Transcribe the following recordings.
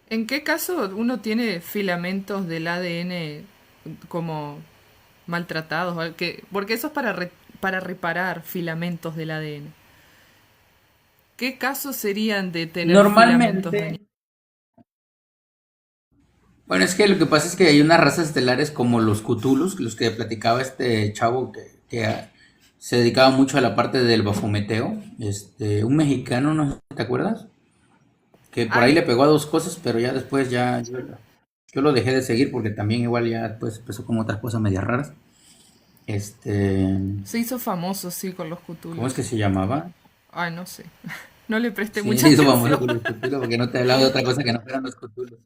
¿En qué caso uno tiene filamentos del ADN como maltratados? Porque eso es para reparar filamentos del ADN. ¿Qué casos serían de tener filamentos Normalmente, dañados? bueno, es que lo que pasa es que hay unas razas estelares como los Cthulhus, los que platicaba este chavo que se dedicaba mucho a la parte del bafometeo, un mexicano, no sé si te acuerdas, que por ahí Ay, le pegó a dos cosas, pero ya después yo lo dejé de seguir porque también igual ya después empezó con otras cosas medias raras. Este, se hizo famoso, sí, con los ¿Cómo es que Cthulhus. se llamaba? Ay, no sé. No le presté Sí, mucha se hizo famoso atención. con los Cthulhus porque no te hablaba de otra cosa que no fueran los Cthulhus.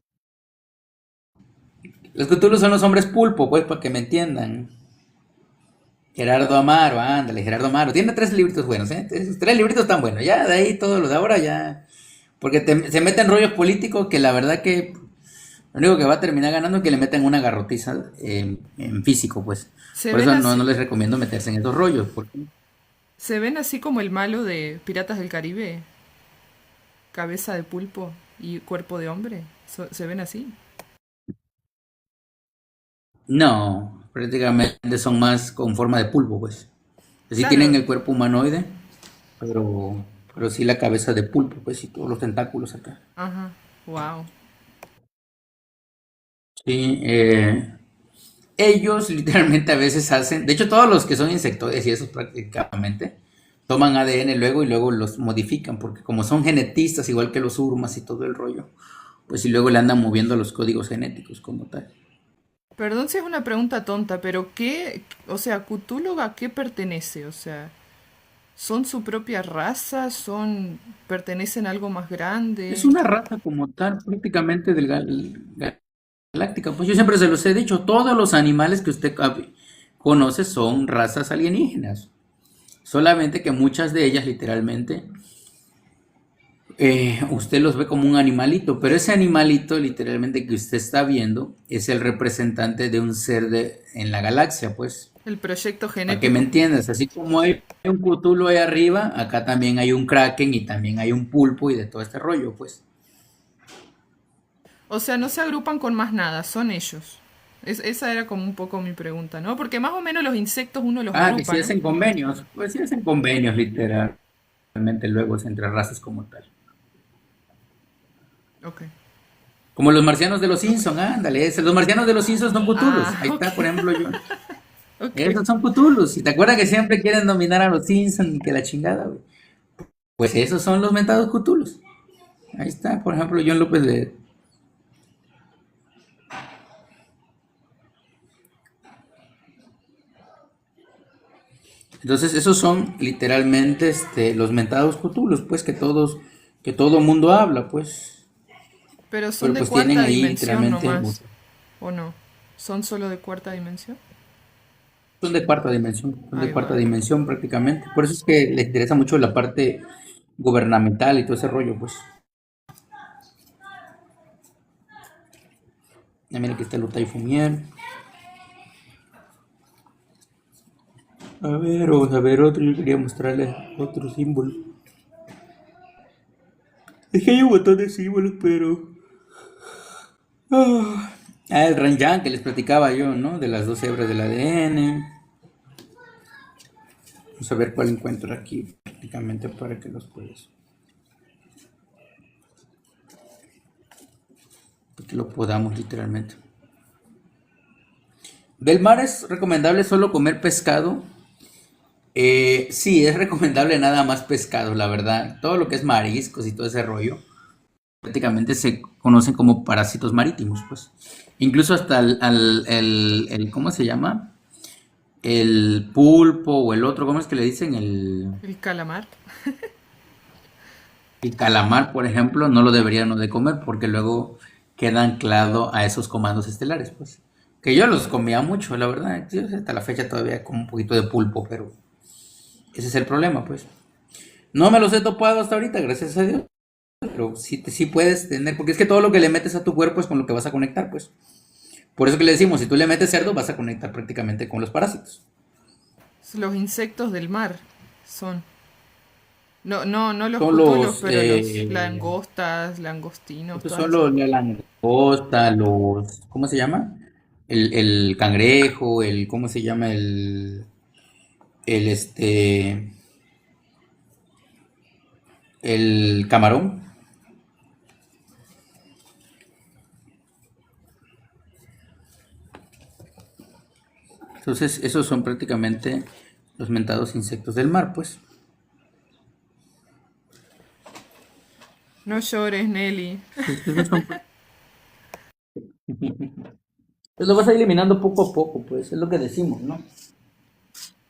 Los Cthulhus son los hombres pulpo, pues, para que me entiendan. Gerardo Amaro, ándale, Gerardo Amaro. Tiene tres libritos buenos, ¿eh? Esos tres libritos están buenos. Ya, de ahí todo lo de ahora ya. Porque se mete en rollos políticos que la verdad que lo único que va a terminar ganando es que le metan una garrotiza en físico, pues. Se Por ven eso no así, les recomiendo meterse en esos rollos. se ven así como el malo de Piratas del Caribe, cabeza de pulpo y cuerpo de hombre. Se ven así. No, prácticamente son más con forma de pulpo, pues. Sí tienen Claro, el cuerpo humanoide, pero sí la cabeza de pulpo, pues, y todos los tentáculos acá. ajá, wow. Sí, ellos literalmente a veces hacen, de hecho todos los que son insectoides y esos prácticamente, toman ADN luego y luego los modifican, porque como son genetistas, igual que los urmas y todo el rollo, pues y luego le andan moviendo los códigos genéticos como tal. Perdón si es una pregunta tonta, pero o sea, Cthulhu a qué pertenece? O sea, ¿son su propia raza? ¿Pertenecen a algo más Es grande? una raza como tal, prácticamente galáctica. Pues yo siempre se los he dicho, todos los animales que usted conoce son razas alienígenas. Solamente que muchas de ellas literalmente usted los ve como un animalito, pero ese animalito literalmente que usted está viendo es el representante de un ser en la galaxia, pues, ¿El proyecto para que me genético? entiendas, así como hay un Cthulhu ahí arriba, acá también hay un Kraken y también hay un pulpo y de todo este rollo, pues. O sea, no se agrupan con más nada, son ellos. Esa era como un poco mi pregunta, ¿no? Porque más o menos los insectos uno los Ah, que si agrupa, ¿no? hacen convenios, pues si hacen convenios literalmente luego es entre razas como tal. Ok, Como los marcianos de los ok. Simpsons, ándale, los marcianos de los Simpsons son Cthulhus. Ah, Ahí ok, está, por ejemplo, yo. ok. Esos son Cthulhus. ¿Y te acuerdas que siempre quieren dominar a los Simpsons y que la chingada, güey? Pues esos son los mentados Cthulhus. Ahí está, por ejemplo, John López de... Entonces, esos son literalmente los mentados Cthulhus, pues que todo mundo habla, pues. Pero son Pero de pues tienen cuarta ahí dimensión literalmente, nomás, ¿o no? ¿Son solo de cuarta dimensión? son de Ahí cuarta va. dimensión prácticamente. Por eso es que les interesa mucho la parte gubernamental y todo ese rollo, pues. Ya mira que está el Utai Fumier. A ver, vamos a ver otro. Yo quería mostrarles otro símbolo. Es que hay un montón de símbolos, pero. El Ranjan que les platicaba yo, ¿no? De las dos hebras del ADN. Vamos a ver cuál encuentro aquí prácticamente para que lo podamos literalmente. Del mar es recomendable solo comer pescado. Sí, es recomendable nada más pescado, la verdad. Todo lo que es mariscos y todo ese rollo prácticamente se conocen como parásitos marítimos, pues. Incluso hasta ¿cómo se llama? El pulpo o el otro, ¿cómo es que le dicen? El calamar. El calamar, por ejemplo, no lo deberían de comer porque luego queda anclado a esos comandos estelares, pues. Que yo los comía mucho, la verdad. Yo hasta la fecha todavía como un poquito de pulpo, pero ese es el problema, pues. No me los he topado hasta ahorita, gracias a Dios. Pero sí, sí puedes tener, porque es que todo lo que le metes a tu cuerpo es con lo que vas a conectar, pues. Por eso que le decimos, si tú le metes cerdo, vas a conectar prácticamente con los parásitos. Los insectos del mar son. No, no, no los Son cutulos, los, pero los langostas, langostinos, estos todas son esas. la langosta, ¿cómo se llama? El cangrejo, ¿cómo se llama? El, este, el camarón. Entonces, esos son prácticamente los mentados insectos del mar, pues. No llores, Nelly. Entonces, esos son, pues lo vas a ir eliminando poco a poco, pues, es lo que decimos, ¿no?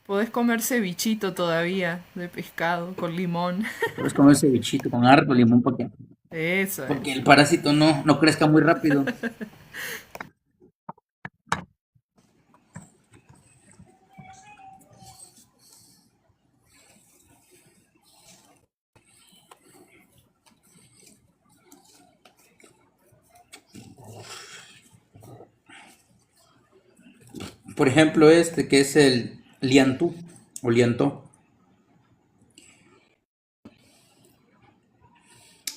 Podés comer cevichito todavía de pescado con limón. Puedes comer ese bichito con harto limón Eso porque es. el parásito no crezca muy rápido. Por ejemplo, este que es el liantú o liantó.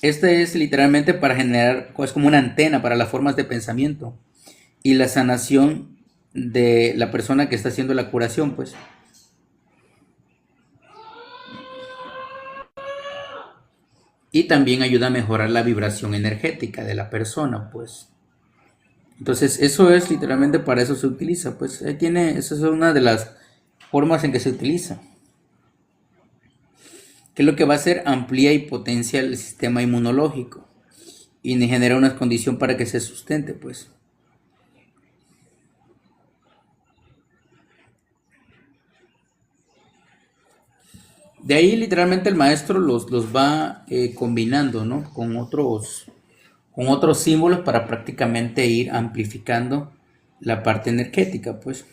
Este es literalmente para generar, es como una antena para las formas de pensamiento y la sanación de la persona que está haciendo la curación, pues. Y también ayuda a mejorar la vibración energética de la persona, pues. Entonces, eso es literalmente para eso se utiliza, pues. Ahí tiene, esa es una de las formas en que se utiliza. Que lo que va a hacer amplía y potencia el sistema inmunológico y genera una condición para que se sustente, pues. De ahí literalmente el maestro los va combinando, ¿no? Con otros símbolos para prácticamente ir amplificando la parte energética, pues.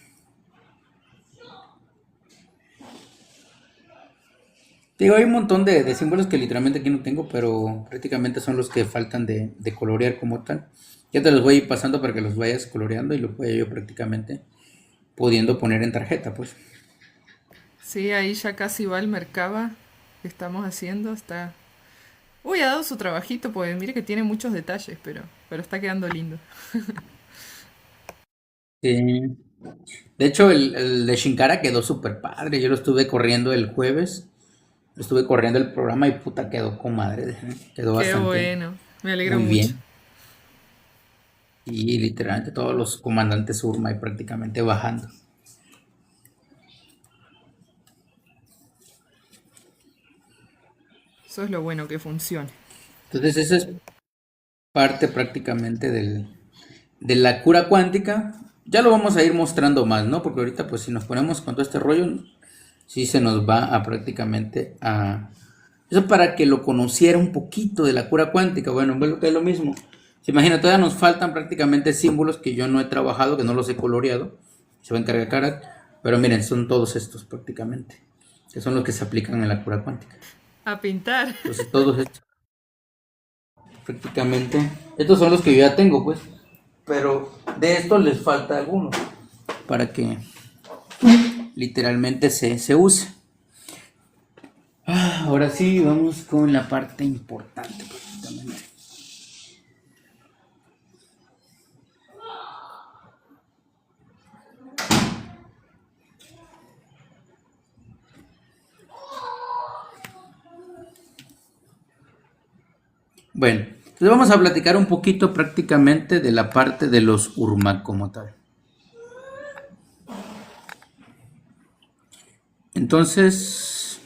Digo, hay un montón de símbolos que literalmente aquí no tengo, pero prácticamente son los que faltan de colorear como tal. Ya te los voy a ir pasando para que los vayas coloreando y los vaya yo prácticamente pudiendo poner en tarjeta, pues. Sí, ahí ya casi va el mercaba que estamos haciendo. Está. Uy, ha dado su trabajito, pues mire que tiene muchos detalles, pero está quedando lindo. Sí. De hecho, el de Shinkara quedó súper padre. Yo lo estuve corriendo el jueves. Lo estuve corriendo el programa y puta quedó con madre. Quedó Qué bastante bueno, me alegro muy mucho. bien. Y literalmente todos los comandantes Urma y prácticamente bajando. Eso es lo bueno que funcione. Entonces, esa es parte prácticamente de la cura cuántica. Ya lo vamos a ir mostrando más, ¿no? Porque ahorita, pues, si nos ponemos con todo este rollo, sí se nos va a prácticamente a... Eso es para que lo conociera un poquito de la cura cuántica. Bueno, vuelvo que es lo mismo. Se imagina, todavía nos faltan prácticamente símbolos que yo no he trabajado, que no los he coloreado. Se va a encargar Karat. Pero miren, son todos estos prácticamente, que son los que se aplican en la cura cuántica. A pintar. Entonces, todos estos prácticamente, estos son los que yo ya tengo, pues. Pero de estos les falta algunos para que literalmente se use. Ahora sí, vamos con la parte importante. Prácticamente. Bueno, entonces vamos a platicar un poquito prácticamente de la parte de los Urmak como tal. Entonces,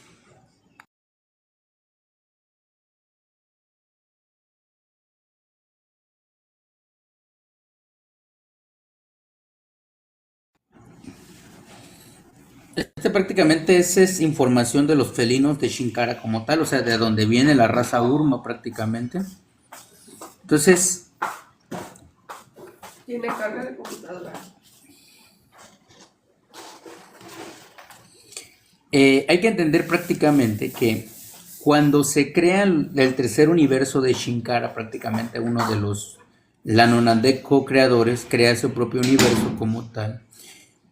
prácticamente esa es información de los felinos de Shinkara como tal, o sea, de donde viene la raza Urma prácticamente. Entonces, Tiene carga de computadora. hay que entender prácticamente que cuando se crea el tercer universo de Shinkara, prácticamente uno de los Lanonandek co-creadores crea su propio universo como tal.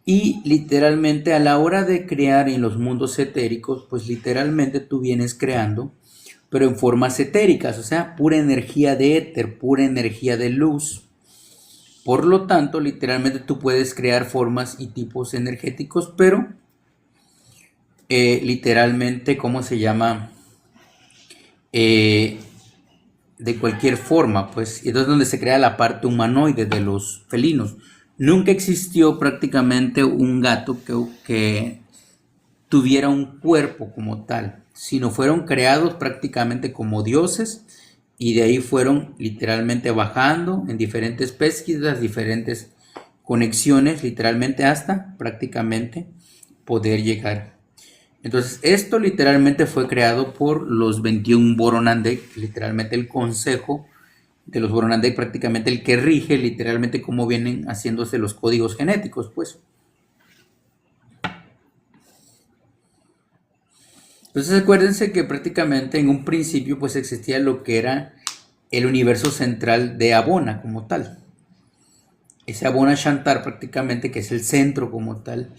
Y literalmente a la hora de crear en los mundos etéricos, pues literalmente tú vienes creando, pero en formas etéricas, o sea, pura energía de éter, pura energía de luz. Por lo tanto, literalmente tú puedes crear formas y tipos energéticos, pero literalmente, ¿cómo se llama? Eh, de cualquier forma, pues, y entonces donde se crea la parte humanoide de los felinos. Nunca existió prácticamente un gato que tuviera un cuerpo como tal, sino fueron creados prácticamente como dioses y de ahí fueron literalmente bajando en diferentes pesquisas, diferentes conexiones, literalmente hasta prácticamente poder llegar. Entonces, esto literalmente fue creado por los 21 Boronandek, literalmente el consejo de los Boronandek, prácticamente el que rige literalmente cómo vienen haciéndose los códigos genéticos, pues. Entonces, acuérdense que prácticamente en un principio pues existía lo que era el universo central de Abona como tal. Ese Abona Shantar prácticamente, que es el centro como tal,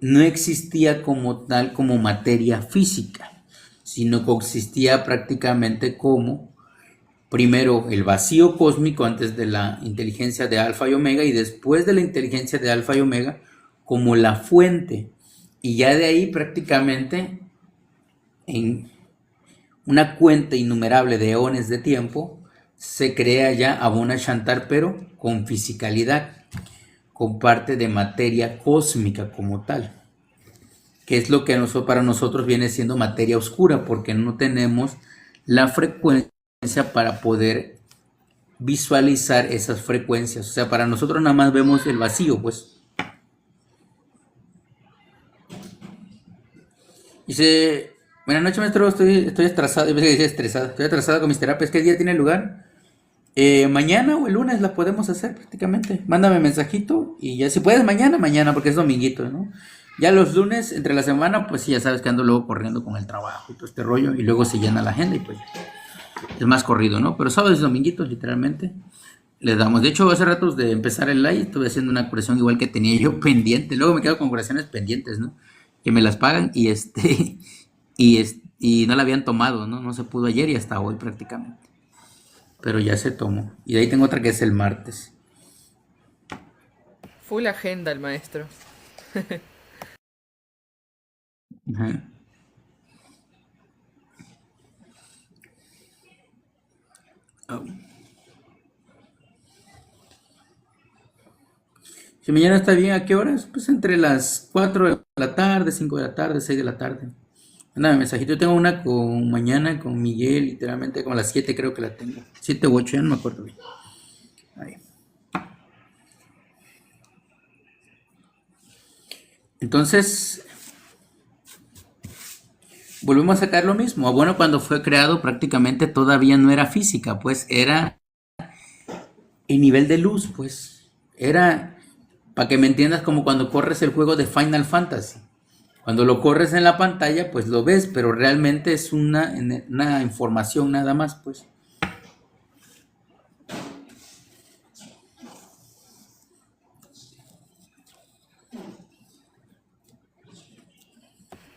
no existía como tal como materia física, sino que existía prácticamente como primero el vacío cósmico antes de la inteligencia de Alfa y Omega y después de la inteligencia de Alfa y Omega como la fuente. Y ya de ahí prácticamente en una cuenta innumerable de eones de tiempo se crea ya Abona Shantar, pero con fisicalidad, con parte de materia cósmica como tal, que es lo que para nosotros viene siendo materia oscura, porque no tenemos la frecuencia para poder visualizar esas frecuencias. O sea, para nosotros nada más vemos el vacío, pues. Dice, buenas noches, maestro, estoy estresado, estoy atrasado con mis terapias. ¿Qué día tiene lugar? Mañana o el lunes la podemos hacer prácticamente. Mándame mensajito y ya si puedes mañana, porque es dominguito, ¿no? Ya los lunes entre la semana, pues sí, ya sabes que ando luego corriendo con el trabajo y todo este rollo y luego se llena la agenda y pues es más corrido, ¿no? Pero sábados y dominguitos literalmente le damos. De hecho, hace ratos de empezar el live estuve haciendo una curación igual que tenía yo pendiente. Luego me quedo con curaciones pendientes, ¿no? Que me las pagan y y no la habían tomado, ¿no? No se pudo ayer y hasta hoy prácticamente. Pero ya se tomó. Y de ahí tengo otra que es el martes. Full agenda el maestro. Ajá. Oh. Si mañana está bien, ¿a qué horas? Pues entre las 4 de la tarde, 5 de la tarde, 6 de la tarde. Mándame mensajito. Yo tengo una con mañana con Miguel, literalmente como a las 7 creo que la tengo. 7 u 8, ya no me acuerdo bien. Ahí. Entonces, volvemos a sacar lo mismo. Bueno, cuando fue creado prácticamente todavía no era física, pues era el nivel de luz, pues. Era, para que me entiendas, como cuando corres el juego de Final Fantasy. Cuando lo corres en la pantalla, pues lo ves, pero realmente es una información nada más, pues.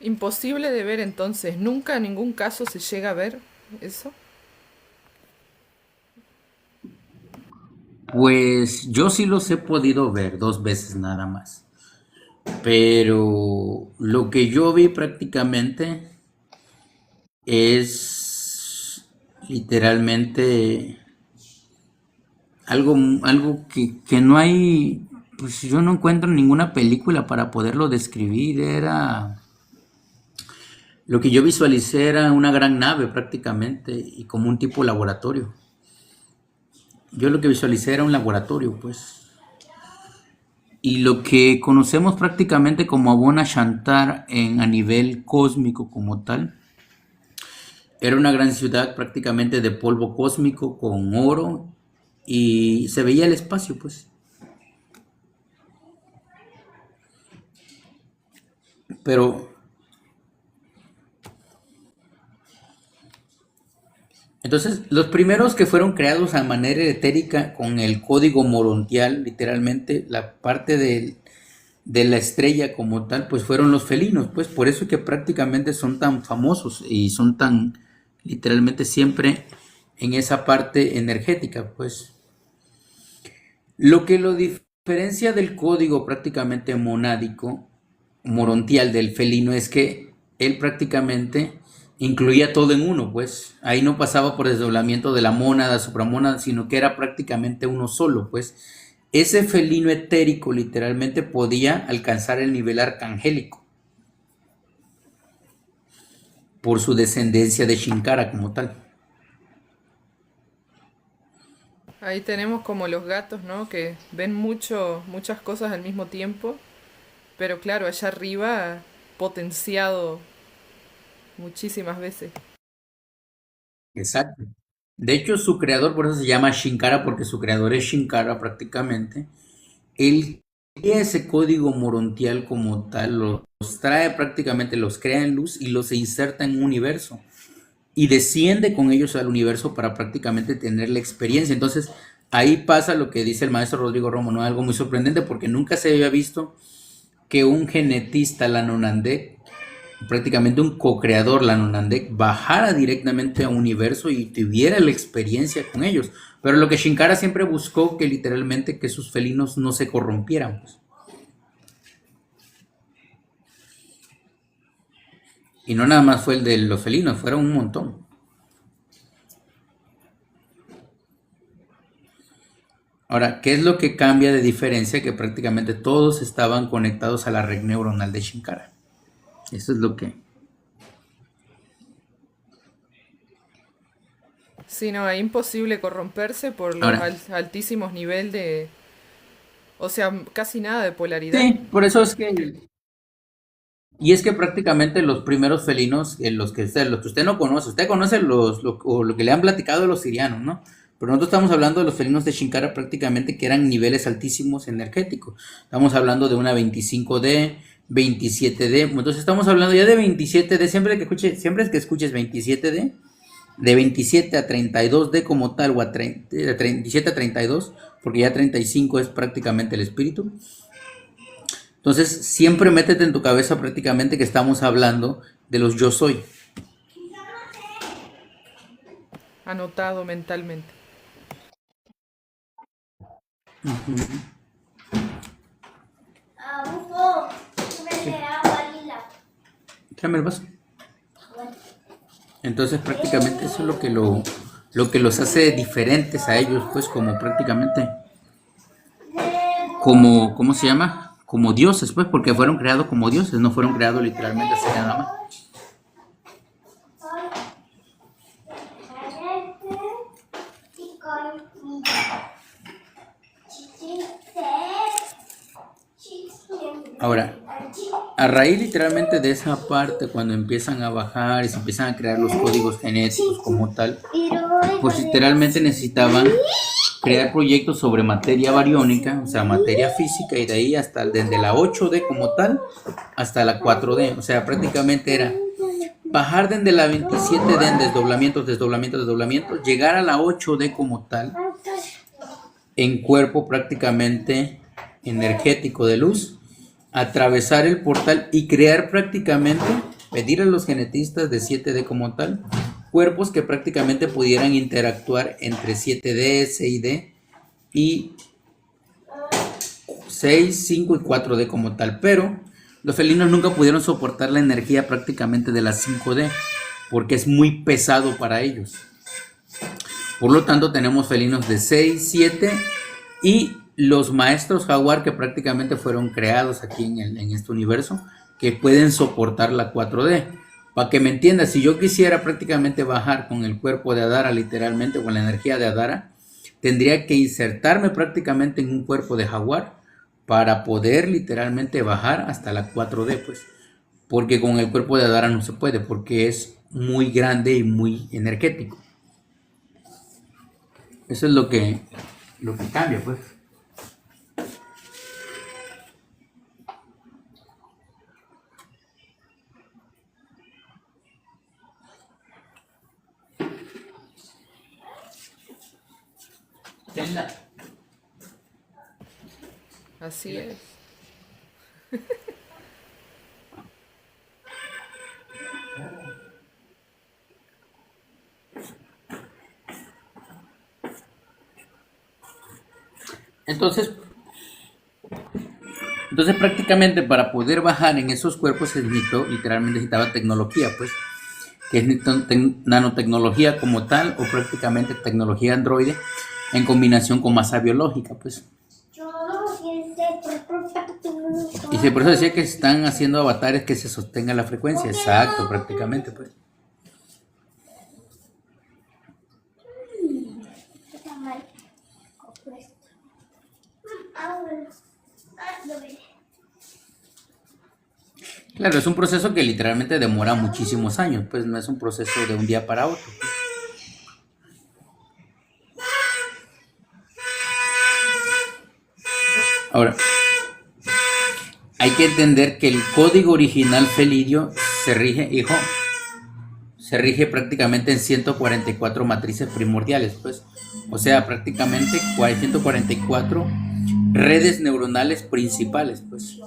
Imposible de ver entonces. Nunca en ningún caso se llega a ver eso. Pues yo sí los he podido ver 2 veces nada más. Pero lo que yo vi prácticamente es literalmente algo, algo que no hay, pues yo no encuentro ninguna película para poderlo describir. Era, lo que yo visualicé era una gran nave prácticamente y como un tipo laboratorio. Yo lo que visualicé era un laboratorio, pues. Y lo que conocemos prácticamente como Abona Shantar a nivel cósmico como tal, era una gran ciudad prácticamente de polvo cósmico con oro y se veía el espacio, pues. Pero entonces los primeros que fueron creados a manera etérica con el código morontial, literalmente la parte de la estrella como tal, pues fueron los felinos, pues por eso es que prácticamente son tan famosos y son tan literalmente siempre en esa parte energética, pues. Lo que lo diferencia del código prácticamente monádico, morontial del felino, es que él prácticamente incluía todo en uno, pues ahí no pasaba por desdoblamiento de la mónada, supramónada, sino que era prácticamente uno solo, pues ese felino etérico literalmente podía alcanzar el nivel arcangélico por su descendencia de Shinkara como tal. Ahí tenemos como los gatos, ¿no? Que ven muchas cosas al mismo tiempo, pero claro, allá arriba potenciado muchísimas veces. Exacto. De hecho, su creador, por eso se llama Shinkara, porque su creador es Shinkara prácticamente. Él crea ese código morontial como tal, los trae prácticamente, los crea en luz y los inserta en un universo. Y desciende con ellos al universo para prácticamente tener la experiencia. Entonces, ahí pasa lo que dice el maestro Rodrigo Romo, ¿no? Algo muy sorprendente porque nunca se había visto que un genetista Lanonandek, prácticamente un co-creador Lanonandek, bajara directamente a un universo y tuviera la experiencia con ellos. Pero lo que Shinkara siempre buscó, que literalmente que sus felinos no se corrompieran, pues. Y no nada más fue el de los felinos, fueron un montón. Ahora, ¿qué es lo que cambia de diferencia? Que prácticamente todos estaban conectados a la red neuronal de Shinkara. Eso es lo que... Sí, no, es imposible corromperse por los Ahora, altísimos niveles de... O sea, casi nada de polaridad. sí, por eso es que... Y es que prácticamente los primeros felinos, los que usted no conoce, usted conoce o lo que le han platicado de los sirianos, ¿no? Pero nosotros estamos hablando de los felinos de Shinkara prácticamente que eran niveles altísimos energéticos. Estamos hablando de una 25D, 27D. Entonces estamos hablando ya de 27D. Siempre que escuches 27D, de 27 a 32D como tal, o a 30 de 27 a 32, porque ya 35 es prácticamente el espíritu. Entonces, siempre métete en tu cabeza prácticamente que estamos hablando de los yo soy. Anotado mentalmente. Sí. Tráeme el vaso. Entonces, prácticamente eso es lo que los hace diferentes a ellos, pues como prácticamente, como, ¿cómo se llama? Como dioses, pues, porque fueron creados como dioses, no fueron creados literalmente así nada más. Ahora, a raíz literalmente de esa parte, cuando empiezan a bajar y se empiezan a crear los códigos genéticos como tal, pues literalmente necesitaban crear proyectos sobre materia bariónica, o sea, materia física, y de ahí hasta desde la 8D como tal hasta la 4D, o sea, prácticamente era bajar desde la 27D en desdoblamientos, desdoblamientos, desdoblamientos, llegar a la 8D como tal, en cuerpo prácticamente energético de luz, atravesar el portal y crear prácticamente, pedir a los genetistas de 7D como tal, cuerpos que prácticamente pudieran interactuar entre 7D, 6D y 6, 5 y 4D como tal, pero los felinos nunca pudieron soportar la energía prácticamente de la 5D porque es muy pesado para ellos. Por lo tanto, tenemos felinos de 6, 7 y los maestros jaguar que prácticamente fueron creados aquí en este universo, que pueden soportar la 4D. Para que me entiendas, si yo quisiera prácticamente bajar con el cuerpo de Adara, literalmente con la energía de Adara, tendría que insertarme prácticamente en un cuerpo de jaguar para poder literalmente bajar hasta la 4D, pues. Porque con el cuerpo de Adara no se puede, porque es muy grande y muy energético. Eso es lo que cambia, pues. Tenla. Así es. Entonces, entonces prácticamente para poder bajar en esos cuerpos se necesitó, literalmente necesitaba tecnología, pues, que es nanotecnología como tal o prácticamente tecnología androide en combinación con masa biológica, pues. Y por eso decía que están haciendo avatares que se sostenga la frecuencia, exacto, prácticamente, pues. Claro, es un proceso que literalmente demora muchísimos años, pues no es un proceso de un día para otro. Ahora, hay que entender que el código original felidio se rige, hijo, se rige prácticamente en 144 matrices primordiales, pues. O sea, prácticamente 144 redes neuronales principales, pues.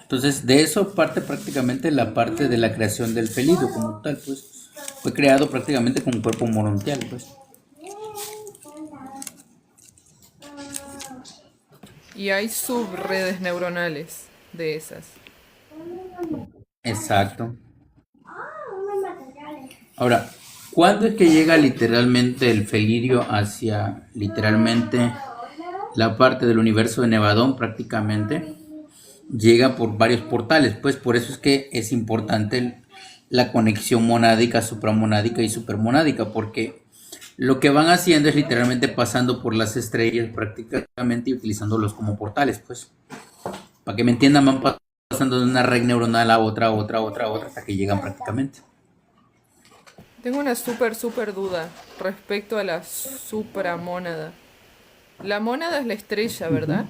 Entonces, de eso parte prácticamente la parte de la creación del felido como tal, pues. Fue creado prácticamente con un cuerpo morontial, pues. Y hay subredes neuronales de esas. Exacto. Ahora, ¿cuándo es que llega literalmente el felidio hacia literalmente la parte del universo de Nevadón prácticamente? Llega por varios portales, pues por eso es que es importante la conexión monádica, supramonádica y supermonádica, porque lo que van haciendo es literalmente pasando por las estrellas prácticamente y utilizándolos como portales, pues. Para que me entiendan, van pasando de una red neuronal a otra, hasta que llegan prácticamente. Tengo una super duda respecto a la supramónada. La mónada es la estrella, ¿verdad?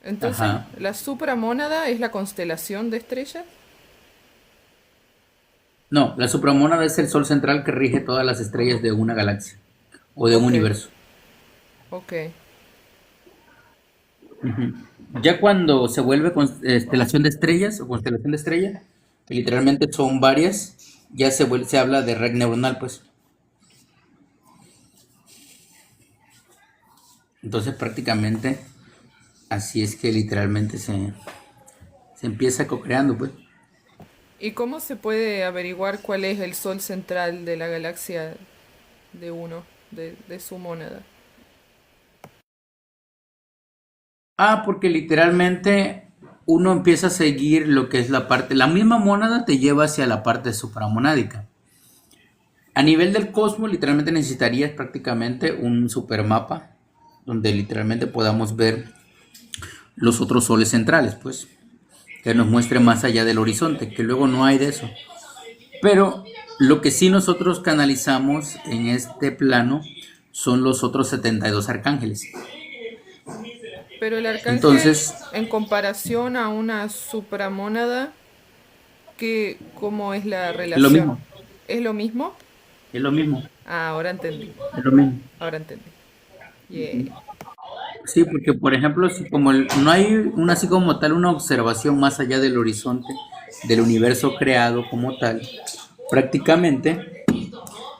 Entonces, Ajá. ¿la supramónada es la constelación de estrellas? No, la supramónada es el sol central que rige todas las estrellas de una galaxia o de un Ok, universo. ok. Ujú. Ya cuando se vuelve constelación de estrellas o constelación de estrella, que literalmente son varias, ya se habla de red neuronal, pues. Entonces prácticamente así es que literalmente se empieza co-creando, pues. ¿Y cómo se puede averiguar cuál es el sol central de la galaxia de uno, de su mónada? Ah, porque literalmente uno empieza a seguir lo que es la parte, la misma mónada te lleva hacia la parte supramonádica. A nivel del cosmos, literalmente necesitarías prácticamente un supermapa donde literalmente podamos ver los otros soles centrales, pues, que nos muestre más allá del horizonte, que luego no hay de eso. Pero lo que sí nosotros canalizamos en este plano son los otros 72 arcángeles. Pero el arcángel, Entonces, en comparación a una supramónada, ¿cómo es la es lo relación? mismo, ¿Es lo mismo? es lo mismo, Ah, ahora entendí. es lo mismo. Ahora entendí. Yeah. Sí, porque por ejemplo, si como no hay una así como tal una observación más allá del horizonte del universo creado como tal, prácticamente,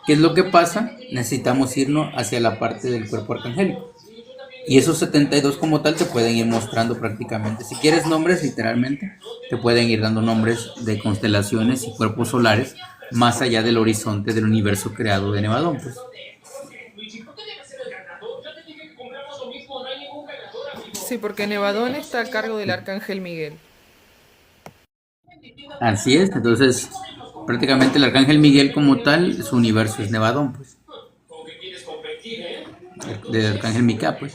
¿qué es lo que pasa? Necesitamos irnos hacia la parte del cuerpo arcangélico. Y esos 72 como tal te pueden ir mostrando prácticamente. Si quieres nombres, literalmente, te pueden ir dando nombres de constelaciones y cuerpos solares más allá del horizonte del universo creado de Nevadón, pues. Sí, porque Nevadón está a cargo del arcángel Miguel. Así es, entonces prácticamente el arcángel Miguel como tal, su universo es Nevadón, pues, del arcángel Mica, pues,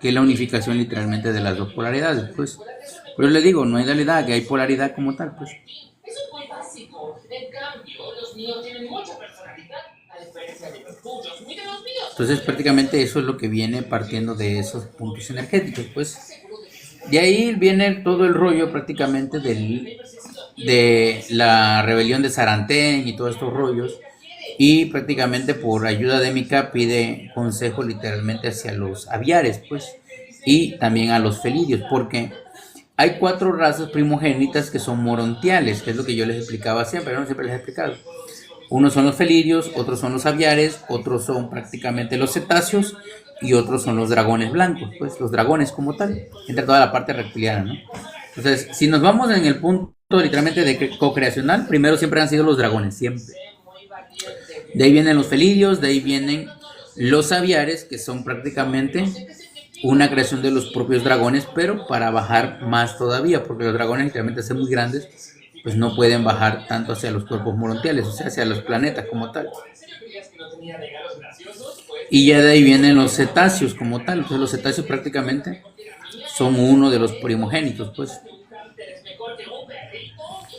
que es la unificación literalmente de las dos polaridades, pues. Pero le digo, no hay dualidad, que hay polaridad como tal, pues. Entonces prácticamente eso es lo que viene partiendo de esos puntos energéticos, pues. De ahí viene todo el rollo prácticamente de la rebelión de Sarantén y todos estos rollos, y prácticamente por ayuda de Mika pide consejo literalmente hacia los aviares, pues, y también a los felidios, porque hay cuatro razas primogénitas que son morontiales, que es lo que yo les explicaba siempre, no siempre les he explicado. Unos son los felidios, otros son los aviares, otros son prácticamente los cetáceos y otros son los dragones blancos, pues los dragones como tal, entre toda la parte reptiliana, ¿no? Entonces, si nos vamos en el punto literalmente de co-creacional, primero siempre han sido los dragones, siempre. De ahí vienen los felidios, de ahí vienen los aviares, que son prácticamente una creación de los propios dragones, pero para bajar más todavía, porque los dragones literalmente son muy grandes, pues no pueden bajar tanto hacia los cuerpos morontiales, o sea, hacia los planetas como tal. Y ya de ahí vienen los cetáceos como tal, entonces los cetáceos prácticamente son uno de los primogénitos, pues.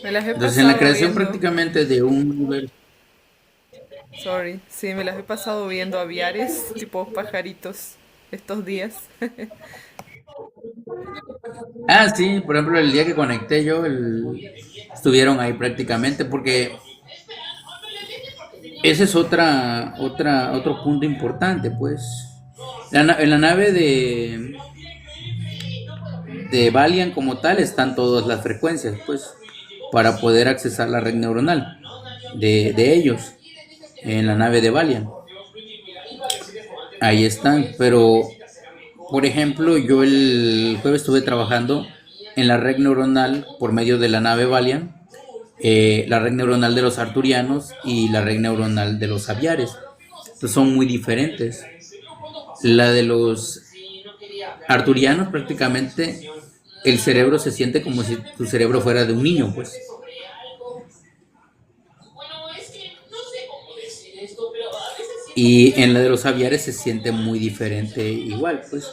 Me las he Entonces en la pasado creación viendo. prácticamente de un universo. Sorry, sí, me las he pasado viendo aviares, tipo pajaritos, estos días. Ah, sí, por ejemplo, el día que conecté yo, estuvieron ahí prácticamente, porque ese es otro punto importante, pues. En la nave de Valiant como tal están todas las frecuencias, pues, para poder accesar la red neuronal de ellos en la nave de Valiant. Ahí están, pero por ejemplo, yo el jueves estuve trabajando en la red neuronal por medio de la nave Valiant, la red neuronal de los arturianos y la red neuronal de los aviares. Entonces son muy diferentes. La de los arturianos prácticamente el cerebro se siente como si tu cerebro fuera de un niño, pues. Y en la de los aviares se siente muy diferente igual, pues.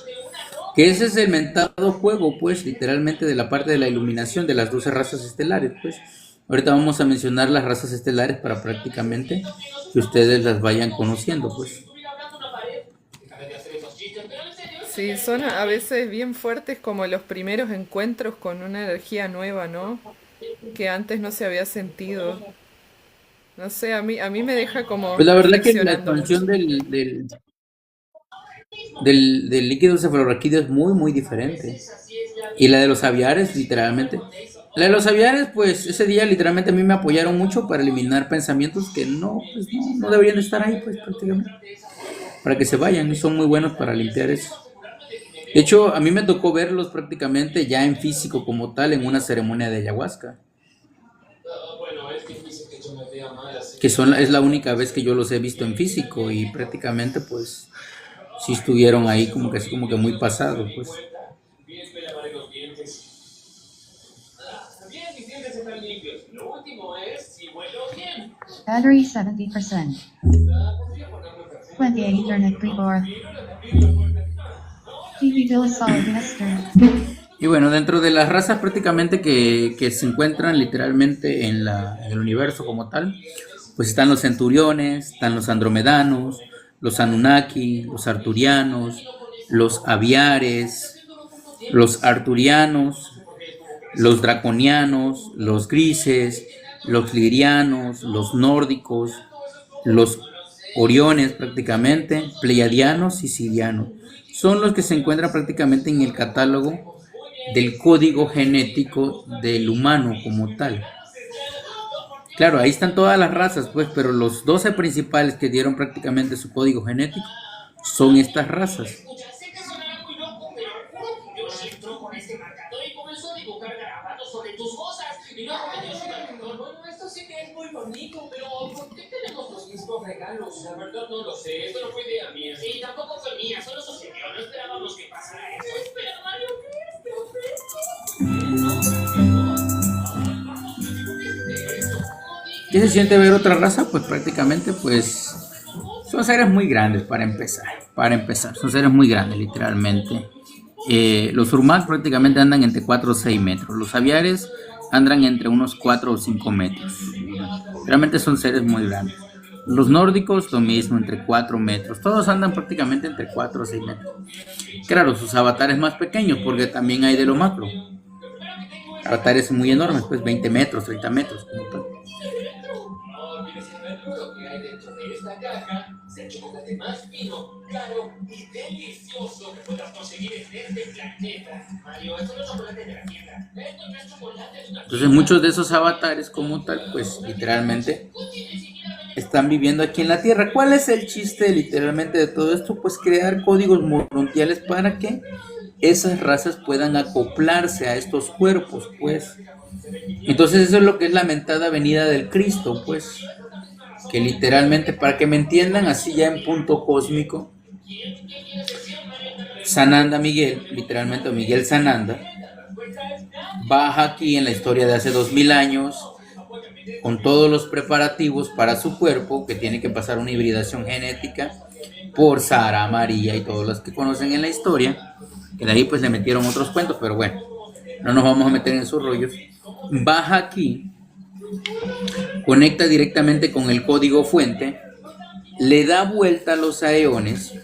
Que ese es el mentado juego, pues, literalmente de la parte de la iluminación de las 12 razas estelares, pues. Ahorita vamos a mencionar las razas estelares para prácticamente que ustedes las vayan conociendo, pues. Sí, son a veces bien fuertes como los primeros encuentros con una energía nueva, ¿no? Que antes no se había sentido. No sé, a mí me deja como Pues la verdad que la reflexionando mucho. expansión del líquido cefalorraquídeo es muy, muy diferente. Y la de los aviares, literalmente. La de los aviares, pues ese día literalmente a mí me apoyaron mucho para eliminar pensamientos que no, pues, no deberían estar ahí, pues prácticamente. Para que se vayan, y son muy buenos para limpiar eso. De hecho, a mí me tocó verlos prácticamente ya en físico como tal en una ceremonia de ayahuasca. Que es la única vez que yo los he visto en físico y prácticamente pues sí estuvieron ahí como que así como que muy pasados, pues. Battery 70%. 28 Ethernet Reborn. Digital Solid Ester. Y bueno, dentro de las razas prácticamente que se encuentran literalmente en el universo como tal, pues están los centuriones, están los andromedanos, los anunnaki, los arturianos, los aviares, los arturianos, los draconianos, los grises, los lirianos, los nórdicos, los oriones prácticamente, pleiadianos y sirianos. Son los que se encuentran prácticamente en el catálogo del código genético del humano como tal. Claro, ahí están todas las razas, pues, pero los 12 principales que dieron prácticamente su código genético son estas razas. ¿Qué se siente ver otra raza? Pues prácticamente, pues, son seres muy grandes para empezar, son seres muy grandes literalmente. Los Urmak prácticamente andan entre 4 o 6 metros, los aviares andan entre unos 4 o 5 metros, realmente son seres muy grandes. Los nórdicos lo mismo, entre 4 metros, todos andan prácticamente entre 4 o 6 metros. Claro, sus avatares más pequeños, porque también hay de lo macro, avatares muy enormes, pues 20 metros, 30 metros, como tal. Entonces muchos de esos avatares como tal, pues literalmente están viviendo aquí en la Tierra. ¿Cuál es el chiste literalmente de todo esto? Pues crear códigos mundiales para que esas razas puedan acoplarse a estos cuerpos, pues. Entonces eso es lo que es la mentada venida del Cristo, pues. Que literalmente, para que me entiendan así ya en punto cósmico, Sananda Miguel, literalmente o Miguel Sananda, baja aquí en la historia de hace 2000 años con todos los preparativos para su cuerpo, que tiene que pasar una hibridación genética por Sara, María y todos los que conocen en la historia, que de ahí pues le metieron otros cuentos, pero bueno, no nos vamos a meter en sus rollos. Baja aquí, conecta directamente con el código fuente, le da vuelta a los aeones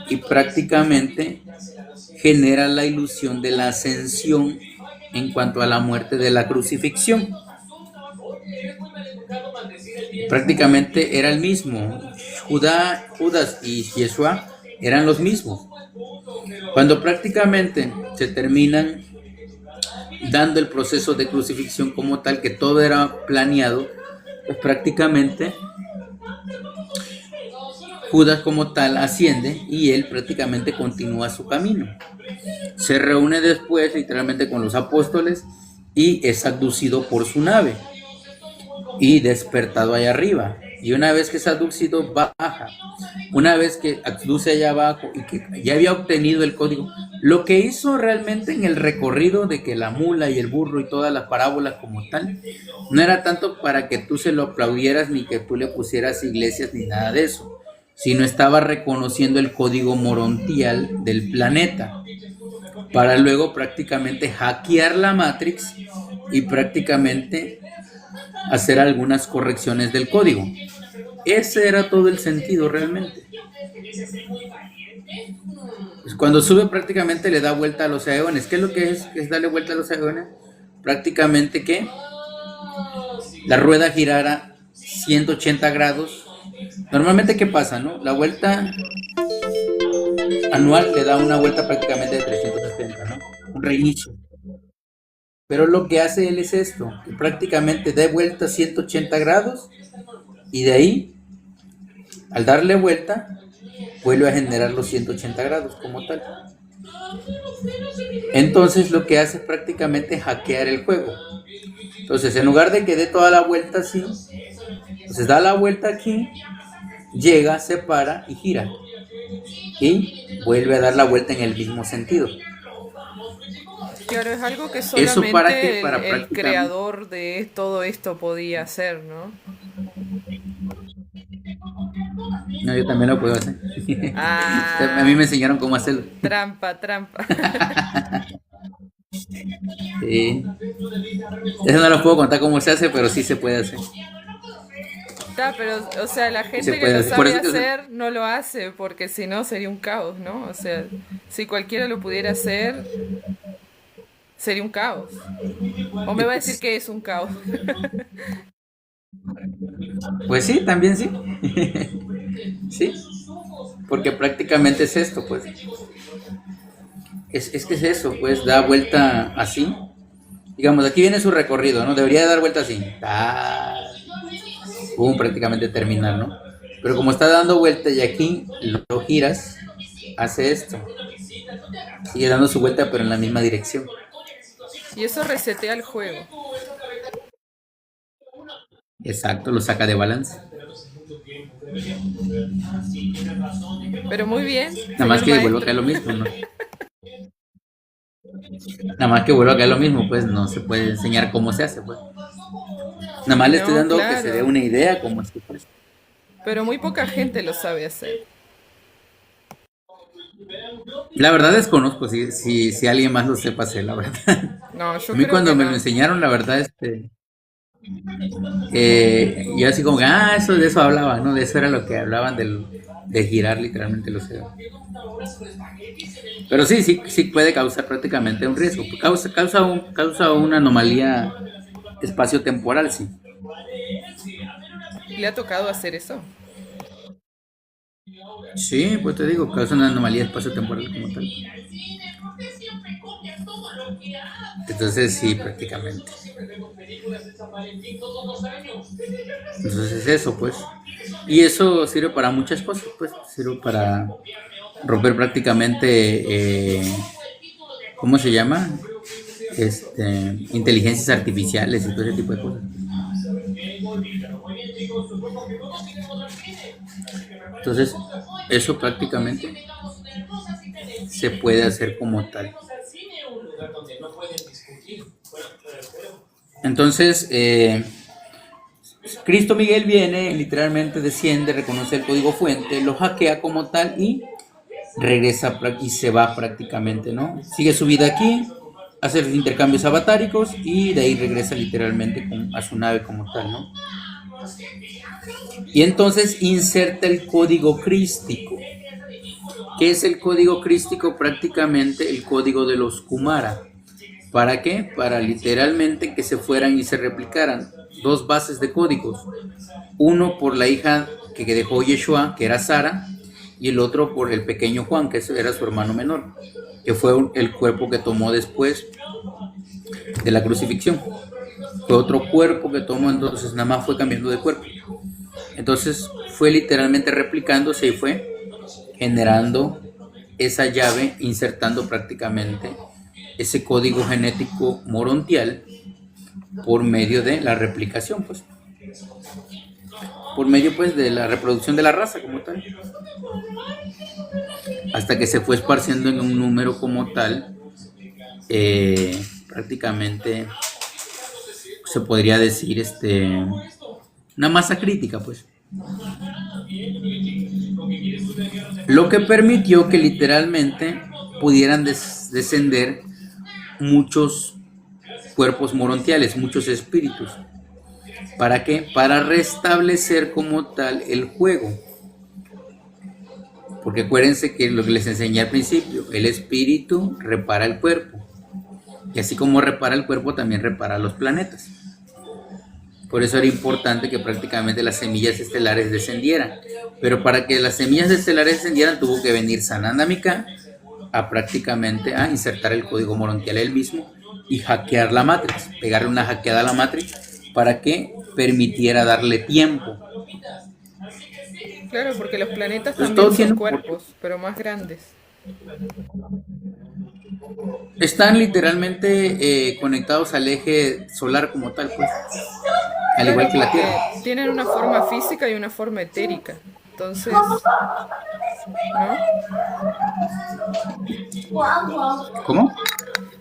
y prácticamente genera la ilusión de la ascensión en cuanto a la muerte de la crucifixión. Prácticamente era el mismo. Judas y Yeshua eran los mismos. Cuando prácticamente se terminan dando el proceso de crucifixión como tal, que todo era planeado, pues prácticamente Judas como tal asciende y él prácticamente continúa su camino. Se reúne después literalmente con los apóstoles y es abducido por su nave y despertado allá arriba. Y una vez que es abducido, baja. Una vez que abduce allá abajo y que ya había obtenido el código, lo que hizo realmente en el recorrido de que la mula y el burro y todas las parábolas como tal, no era tanto para que tú se lo aplaudieras ni que tú le pusieras iglesias ni nada de eso, sino estaba reconociendo el código morontial del planeta para luego prácticamente hackear la Matrix y prácticamente hacer algunas correcciones del código. Ese era todo el sentido realmente. Pues cuando sube prácticamente le da vuelta a los aeones. ¿Qué es lo que es darle vuelta a los aeones? Prácticamente que la rueda girara 180 grados. Normalmente, ¿qué pasa, no? La vuelta anual le da una vuelta prácticamente de 360, ¿no? Un reinicio. Pero lo que hace él es esto, que prácticamente da vuelta 180 grados y de ahí, al darle vuelta, vuelve a generar los 180 grados como tal. Entonces lo que hace es prácticamente hackear el juego. Entonces en lugar de que dé toda la vuelta así, entonces da la vuelta aquí, llega, se para y gira. Y vuelve a dar la vuelta en el mismo sentido. Claro, es algo que solamente ¿Eso para qué? Para el creador de todo esto podía hacer, ¿no? No, yo también lo puedo hacer. Ah, A mí me enseñaron cómo hacerlo. trampa, trampa. Sí. Eso no lo puedo contar cómo se hace, pero sí se puede hacer. Pero, o sea, la Se gente que puede lo hacer. Por sabe eso que hacer no lo hace, porque si no sería un caos, ¿no? O sea, si cualquiera lo pudiera hacer, sería un caos. O me va a decir que es un caos. Pues sí, también sí. Sí. Porque prácticamente es esto, pues. Es que es eso, pues, da vuelta así. Digamos, aquí viene su recorrido, ¿no? Debería de dar vuelta así. Prácticamente terminar, ¿no? Pero como está dando vuelta y aquí lo giras, hace esto. Sigue dando su vuelta, pero en la misma dirección. Y eso resetea el juego. Exacto, lo saca de balance. Pero muy bien, Nada más señor que vuelva a maestro. caer lo mismo, ¿no? Nada más que vuelva a caer lo mismo, pues no se puede enseñar cómo se hace, pues. Nada más le estoy No, dando que se dé claro. una idea cómo es que pues. Pero muy poca gente lo sabe hacer. La verdad desconozco si alguien más lo sepa hacer, la verdad. No, A yo mí creo cuando que me lo no. enseñaron, la verdad, yo así como que, eso de eso hablaba, ¿no? De eso era lo que hablaban de girar literalmente los dedos. Pero sí puede causar prácticamente un riesgo. Causa una anomalía espacio-temporal, sí. ¿Le ha tocado hacer eso? Sí, pues te digo, causa una anomalía espacio-temporal como tal. Entonces sí, prácticamente. Entonces eso, pues. Y eso sirve para muchas cosas, pues. Sirve para romper prácticamente, ¿cómo se llama? Inteligencias artificiales y todo ese tipo de cosas. Entonces, eso prácticamente se puede hacer como tal. Entonces, Cristo Miguel viene, literalmente desciende, reconoce el código fuente, lo hackea como tal y regresa y se va prácticamente, ¿no? Sigue su vida aquí, hace los intercambios avatáricos y de ahí regresa literalmente a su nave como tal, ¿no? Y entonces inserta el código crístico. ¿Qué es el código crístico? Prácticamente el código de los Kumara. ¿Para qué? Para literalmente que se fueran y se replicaran dos bases de códigos. Uno por la hija que dejó Yeshua, que era Sara, y el otro por el pequeño Juan, que era su hermano menor, que fue el cuerpo que tomó después de la crucifixión. Fue otro cuerpo que tomó, entonces nada más fue cambiando de cuerpo. Entonces fue literalmente replicándose y fue generando esa llave, insertando prácticamente ese código genético morontial por medio de la replicación, pues. Por medio, pues, de la reproducción de la raza como tal. Hasta que se fue esparciendo en un número como tal, prácticamente se podría decir una masa crítica, pues. Lo que permitió que literalmente pudieran descender muchos cuerpos morontiales, muchos espíritus. ¿Para qué? Para restablecer como tal el juego. Porque acuérdense que lo que les enseñé al principio, el espíritu repara el cuerpo. Y así como repara el cuerpo, también repara los planetas. Por eso era importante que prácticamente las semillas estelares descendieran. Pero para que las semillas estelares descendieran, tuvo que venir Sananda Mika a prácticamente a insertar el código morontial él mismo y hackear la Matrix, pegarle una hackeada a la Matrix para que permitiera darle tiempo. Claro, porque los planetas Entonces, también son cuerpos, pero más grandes. Están literalmente conectados al eje solar como tal, pues, al igual que la Tierra. Tienen una forma física y una forma etérica. Entonces, ¿no? ¿Cómo?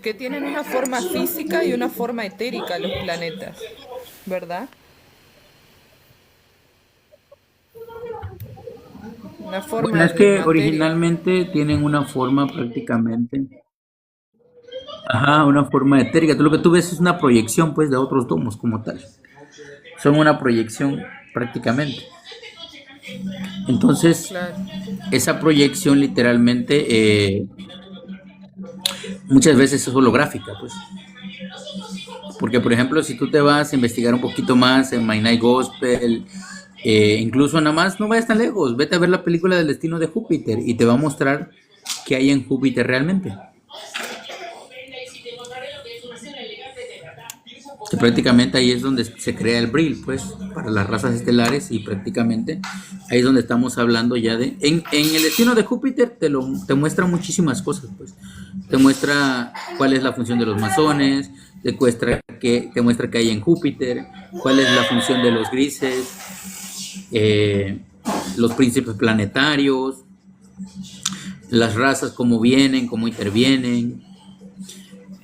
Que tienen una forma física y una forma etérica los planetas, ¿verdad? Una forma Bueno, es de que materia. originalmente tienen una forma prácticamente, una forma etérica. Lo que tú ves es una proyección, pues, de otros domos como tal. Son una proyección prácticamente. Entonces, Claro. esa proyección literalmente muchas veces es holográfica, pues. Porque, por ejemplo, si tú te vas a investigar un poquito más en My Night Gospel, incluso nada más, no vayas tan lejos, vete a ver la película del destino de Júpiter y te va a mostrar qué hay en Júpiter realmente. Que prácticamente ahí es donde se crea el Brill, pues, para las razas estelares, y prácticamente ahí es donde estamos hablando ya de... En el destino de Júpiter te muestra muchísimas cosas, pues. Te muestra cuál es la función de los masones, te muestra que hay en Júpiter, cuál es la función de los grises, los príncipes planetarios, las razas, cómo vienen, cómo intervienen.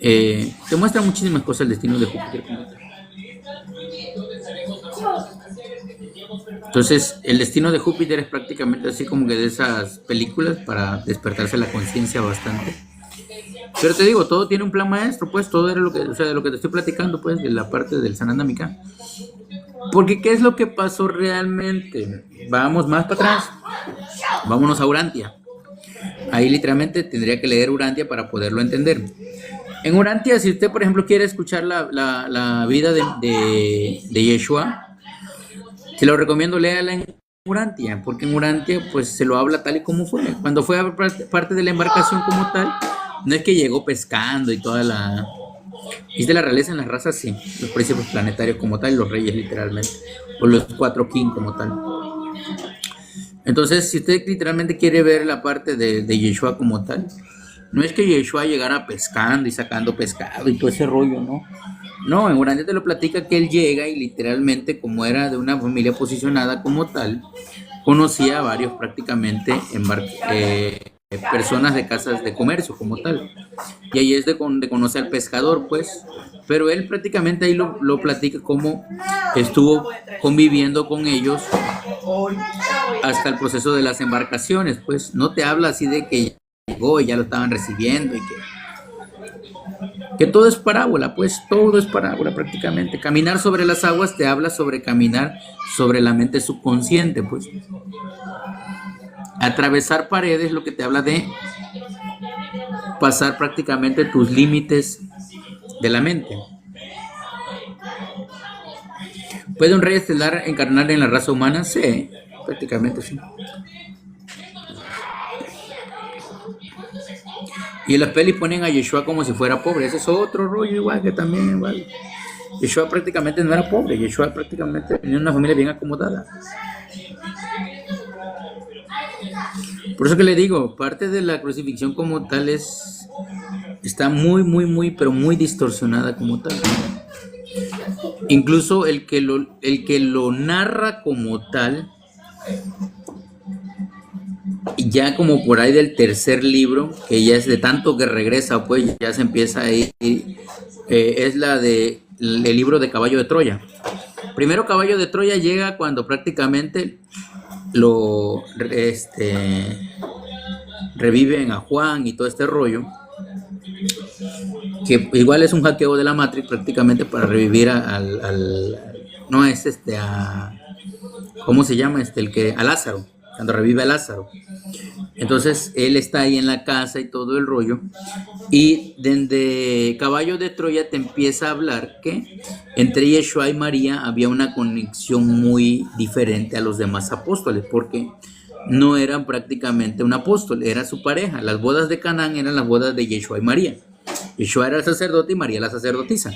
Te muestra muchísimas cosas el destino de Júpiter. Entonces, el destino de Júpiter es prácticamente así como que de esas películas para despertarse la conciencia bastante. Pero te digo, todo tiene un plan maestro, pues, todo era de lo que te estoy platicando, pues, de la parte del Sananda Mika. Porque, ¿qué es lo que pasó realmente? Vamos más para atrás. Vámonos a Urantia. Ahí literalmente tendría que leer Urantia para poderlo entender. En Urantia, si usted, por ejemplo, quiere escuchar la vida de Yeshua, Se lo recomiendo, léala en Urantia, porque en Urantia pues se lo habla tal y como fue. Cuando fue a parte de la embarcación como tal, no es que llegó pescando y toda la... Es de la realeza en las razas, sí. Los príncipes planetarios como tal, los reyes literalmente. O los 4 king como tal. Entonces, si usted literalmente quiere ver la parte de Yeshua como tal, no es que Yeshua llegara pescando y sacando pescado y todo ese rollo, ¿no? No, en Urantia te lo platica que él llega y literalmente, como era de una familia posicionada como tal, conocía a varios prácticamente personas de casas de comercio como tal. Y ahí es de conoce al pescador, pues. Pero él prácticamente ahí lo platica como estuvo conviviendo con ellos hasta el proceso de las embarcaciones, pues. No te habla así de que llegó y ya lo estaban recibiendo y que todo es parábola, pues todo es parábola prácticamente. Caminar sobre las aguas te habla sobre caminar sobre la mente subconsciente, pues. Atravesar paredes lo que te habla de pasar prácticamente tus límites de la mente. ¿Puede un rey estelar encarnar en la raza humana? Sí, prácticamente sí. Y en las pelis ponen a Yeshua como si fuera pobre. Ese es otro rollo igual que también igual. Yeshua prácticamente no era pobre. Yeshua prácticamente tenía una familia bien acomodada. Por eso que le digo, parte de la crucifixión como tal está muy, pero muy distorsionada como tal. Incluso el que lo narra como tal, ya como por ahí del tercer libro, que ya es de tanto que regresa, pues ya se empieza a ir, es el libro de Caballo de Troya. Primero Caballo de Troya llega cuando prácticamente reviven a Juan y todo este rollo, que igual es un hackeo de la Matrix prácticamente para revivir ¿cómo se llama? A Lázaro, cuando revive a Lázaro. Entonces él está ahí en la casa y todo el rollo, y desde Caballo de Troya te empieza a hablar que entre Yeshua y María había una conexión muy diferente a los demás apóstoles, porque no eran prácticamente un apóstol, era su pareja. Las bodas de Canaán eran las bodas de Yeshua y María. Yeshua era el sacerdote y María la sacerdotisa.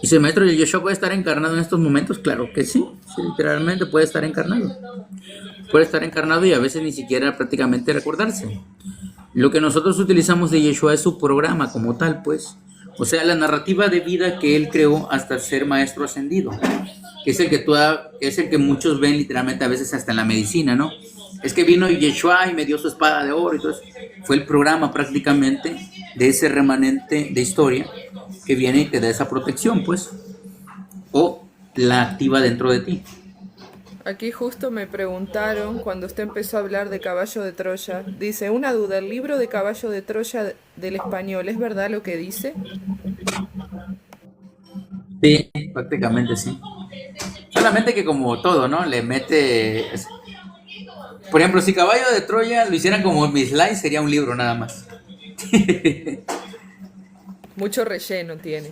Y si el maestro de Yeshua puede estar encarnado en estos momentos, claro que sí, literalmente puede estar encarnado. Puede estar encarnado y a veces ni siquiera prácticamente recordarse. Lo que nosotros utilizamos de Yeshua es su programa como tal, pues. O sea, la narrativa de vida que él creó hasta ser maestro ascendido. Que es el que muchos ven literalmente a veces hasta en la medicina, ¿no? Es que vino Yeshua y me dio su espada de oro y todo eso. Fue el programa prácticamente de ese remanente de historia que viene y te da esa protección, pues. O la activa dentro de ti. Aquí justo me preguntaron cuando usted empezó a hablar de Caballo de Troya. Dice, una duda, ¿el libro de Caballo de Troya del español es verdad lo que dice? Sí, prácticamente sí. Solamente que como todo, ¿no? Le mete... Por ejemplo, si Caballo de Troya lo hicieran como mis slides, sería un libro nada más. Mucho relleno tiene.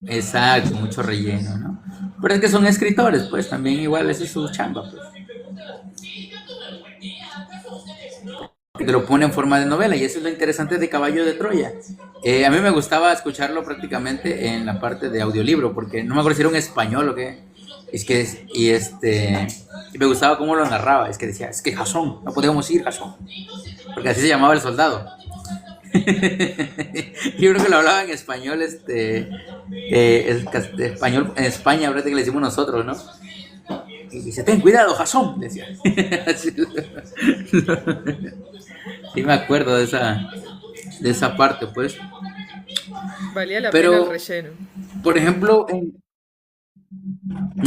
Exacto, mucho relleno, ¿no? Pero es que son escritores, pues también igual esa es su chamba, pues. Que te lo pone en forma de novela, y eso es lo interesante de Caballo de Troya. A mí me gustaba escucharlo prácticamente en la parte de audiolibro, porque no me acuerdo si era un español o qué. Y me gustaba cómo lo narraba. Es que decía, es que Jasón, no podíamos ir Jasón, porque así se llamaba el soldado. Yo creo que lo hablaba en español, español en España, ahorita que le decimos nosotros, ¿no? Y dice, ten cuidado, Jasón, decía. Sí me acuerdo de esa parte, pues. Valía la pena el relleno. Por ejemplo,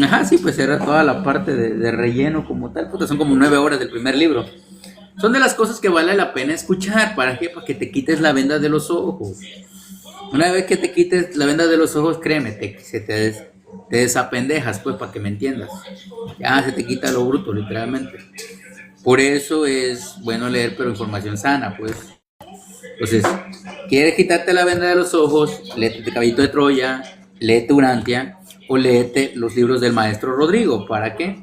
ajá, sí, pues era toda la parte de relleno como tal. Puta, son como 9 horas del primer libro. Son de las cosas que vale la pena escuchar. ¿Para qué? Para que te quites la venda de los ojos. Una vez que te quites la venda de los ojos, créeme, te desapendejas, pues, para que me entiendas. Ya se te quita lo bruto, literalmente. Por eso es bueno leer, pero información sana, pues. Entonces, ¿quieres quitarte la venda de los ojos? Léete Caballito de Troya, léete Urantia o léete los libros del maestro Rodrigo. ¿Para qué?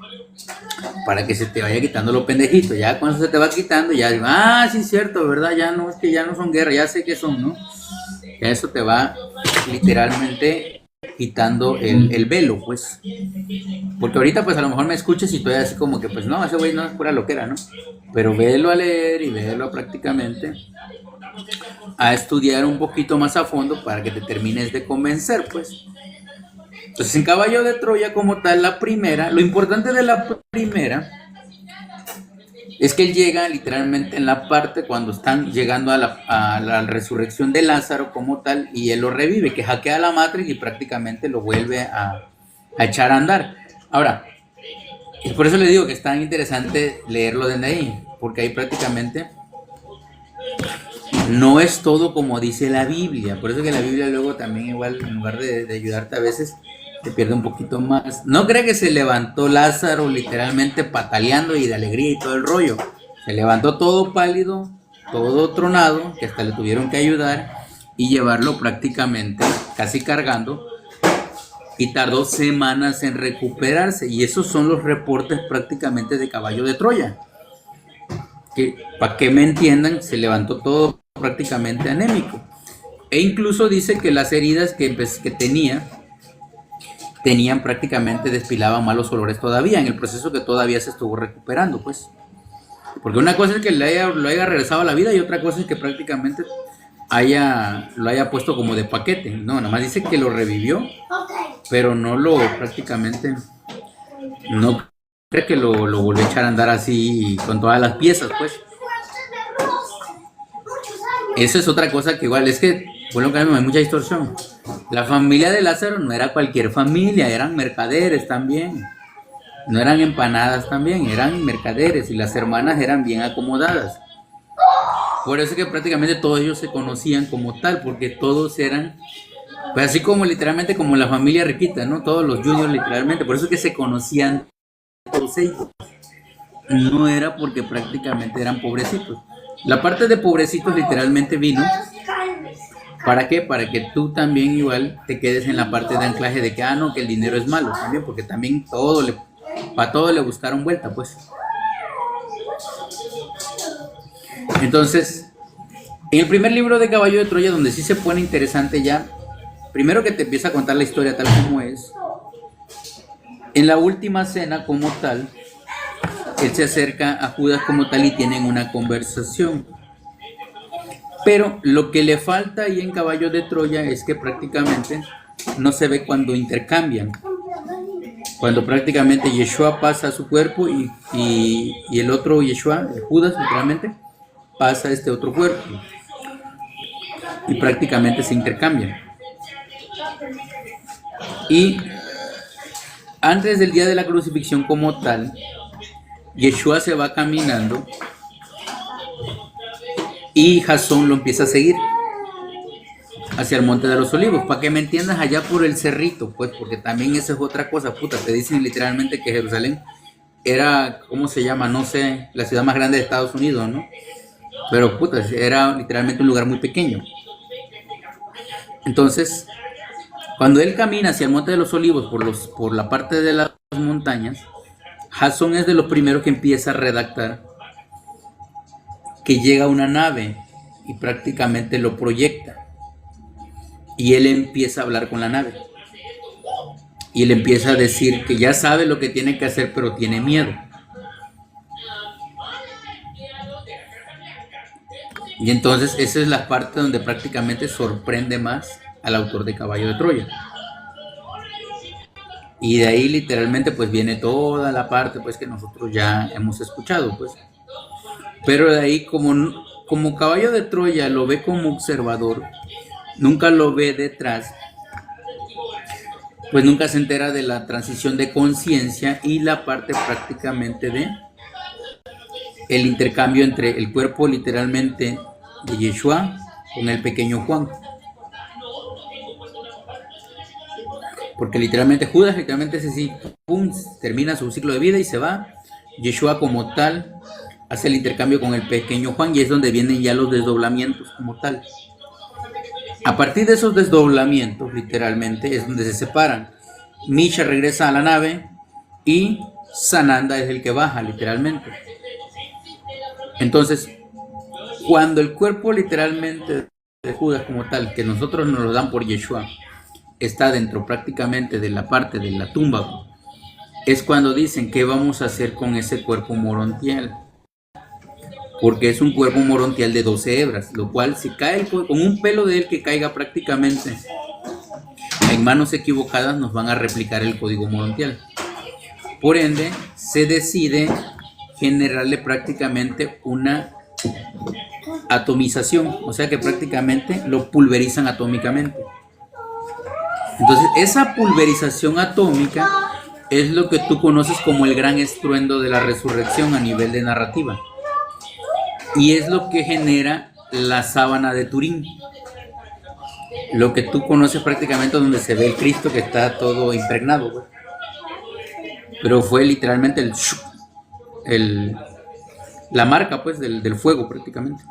Para que se te vaya quitando lo pendejito. Ya cuando se te va quitando, ya digo, sí, cierto, ¿verdad? Ya no, es que ya no son guerra, ya sé que son, ¿no? Ya eso te va literalmente quitando el velo, pues. Porque ahorita, pues a lo mejor me escuches y estoy así como que, pues no, ese güey no es pura loquera, ¿no? Pero velo a leer y velo prácticamente a estudiar un poquito más a fondo para que te termines de convencer, pues. Entonces, en Caballo de Troya como tal, la primera, lo importante de la primera es que él llega literalmente en la parte cuando están llegando a la resurrección de Lázaro como tal, y él lo revive, que hackea la Matrix y prácticamente lo vuelve a echar a andar. Ahora, y por eso le digo que es tan interesante leerlo desde ahí, porque ahí prácticamente no es todo como dice la Biblia. Por eso que la Biblia luego también igual, en lugar de ayudarte a veces, te pierde un poquito más. No cree que se levantó Lázaro literalmente pataleando y de alegría y todo el rollo. Se levantó todo pálido, todo tronado, que hasta le tuvieron que ayudar y llevarlo prácticamente casi cargando, y tardó semanas en recuperarse. Y esos son los reportes prácticamente de Caballo de Troya, que para que me entiendan, se levantó todo prácticamente anémico, e incluso dice que las heridas que tenían prácticamente, despilaban malos olores todavía, en el proceso que todavía se estuvo recuperando, pues. Porque una cosa es que lo haya regresado a la vida y otra cosa es que prácticamente lo haya puesto como de paquete. No, nada más dice que lo revivió, pero prácticamente, no cree que lo volvió a echar a andar así con todas las piezas, pues. Eso es otra cosa que igual, es que, bueno, que hay mucha distorsión. La familia de Lázaro no era cualquier familia, eran mercaderes también. No eran empanadas también, eran mercaderes, y las hermanas eran bien acomodadas. Por eso es que prácticamente todos ellos se conocían como tal, porque todos eran, pues así como literalmente como la familia riquita, ¿no? Todos los juniors literalmente, por eso es que se conocían todos ellos. No era porque prácticamente eran pobrecitos. La parte de pobrecitos literalmente vino, ¿para qué? Para que tú también igual te quedes en la parte de anclaje de que, no, que el dinero es malo también, porque también para todo le buscaron vuelta, pues. Entonces, en el primer libro de Caballo de Troya, donde sí se pone interesante ya, primero que te empieza a contar la historia tal como es, en la última cena como tal, él se acerca a Judas como tal y tienen una conversación. Pero lo que le falta ahí en Caballo de Troya es que prácticamente no se ve cuando intercambian. Cuando prácticamente Yeshua pasa a su cuerpo y el otro Yeshua, Judas literalmente, pasa a este otro cuerpo. Y prácticamente se intercambian. Y antes del día de la crucifixión como tal, Yeshua se va caminando y Jasón lo empieza a seguir hacia el Monte de los Olivos. Para que me entiendas, allá por el cerrito, pues, porque también esa es otra cosa, puta, te dicen literalmente que Jerusalén era, ¿cómo se llama? No sé, la ciudad más grande de Estados Unidos, ¿no? Pero, puta, era literalmente un lugar muy pequeño. Entonces, cuando él camina hacia el Monte de los Olivos por la parte de las montañas, Jasón es de los primeros que empieza a redactar que llega una nave y prácticamente lo proyecta. Y él empieza a hablar con la nave. Y él empieza a decir que ya sabe lo que tiene que hacer, pero tiene miedo. Y entonces esa es la parte donde prácticamente sorprende más al autor de Caballo de Troya. Y de ahí literalmente pues viene toda la parte pues que nosotros ya hemos escuchado, pues. Pero de ahí como Caballo de Troya lo ve como observador, nunca lo ve detrás, pues nunca se entera de la transición de conciencia y la parte prácticamente de el intercambio entre el cuerpo literalmente de Yeshua con el pequeño Juan. Porque literalmente Judas literalmente pum, termina su ciclo de vida y se va. Yeshua como tal hace el intercambio con el pequeño Juan y es donde vienen ya los desdoblamientos como tal. A partir de esos desdoblamientos, literalmente, es donde se separan. Misha regresa a la nave y Sananda es el que baja, literalmente. Entonces, cuando el cuerpo literalmente de Judas como tal, que nosotros nos lo dan por Yeshua, está dentro prácticamente de la parte de la tumba, es cuando dicen qué vamos a hacer con ese cuerpo morontial. Porque es un cuerpo morontial de 12 hebras, lo cual si cae con un pelo de él que caiga prácticamente en manos equivocadas nos van a replicar el código morontial. Por ende, se decide generarle prácticamente una atomización, o sea que prácticamente lo pulverizan atómicamente. Entonces, esa pulverización atómica es lo que tú conoces como el gran estruendo de la resurrección a nivel de narrativa. Y es lo que genera la sábana de Turín. Lo que tú conoces prácticamente donde se ve el Cristo que está todo impregnado, güey. Pero fue literalmente la marca pues del fuego prácticamente.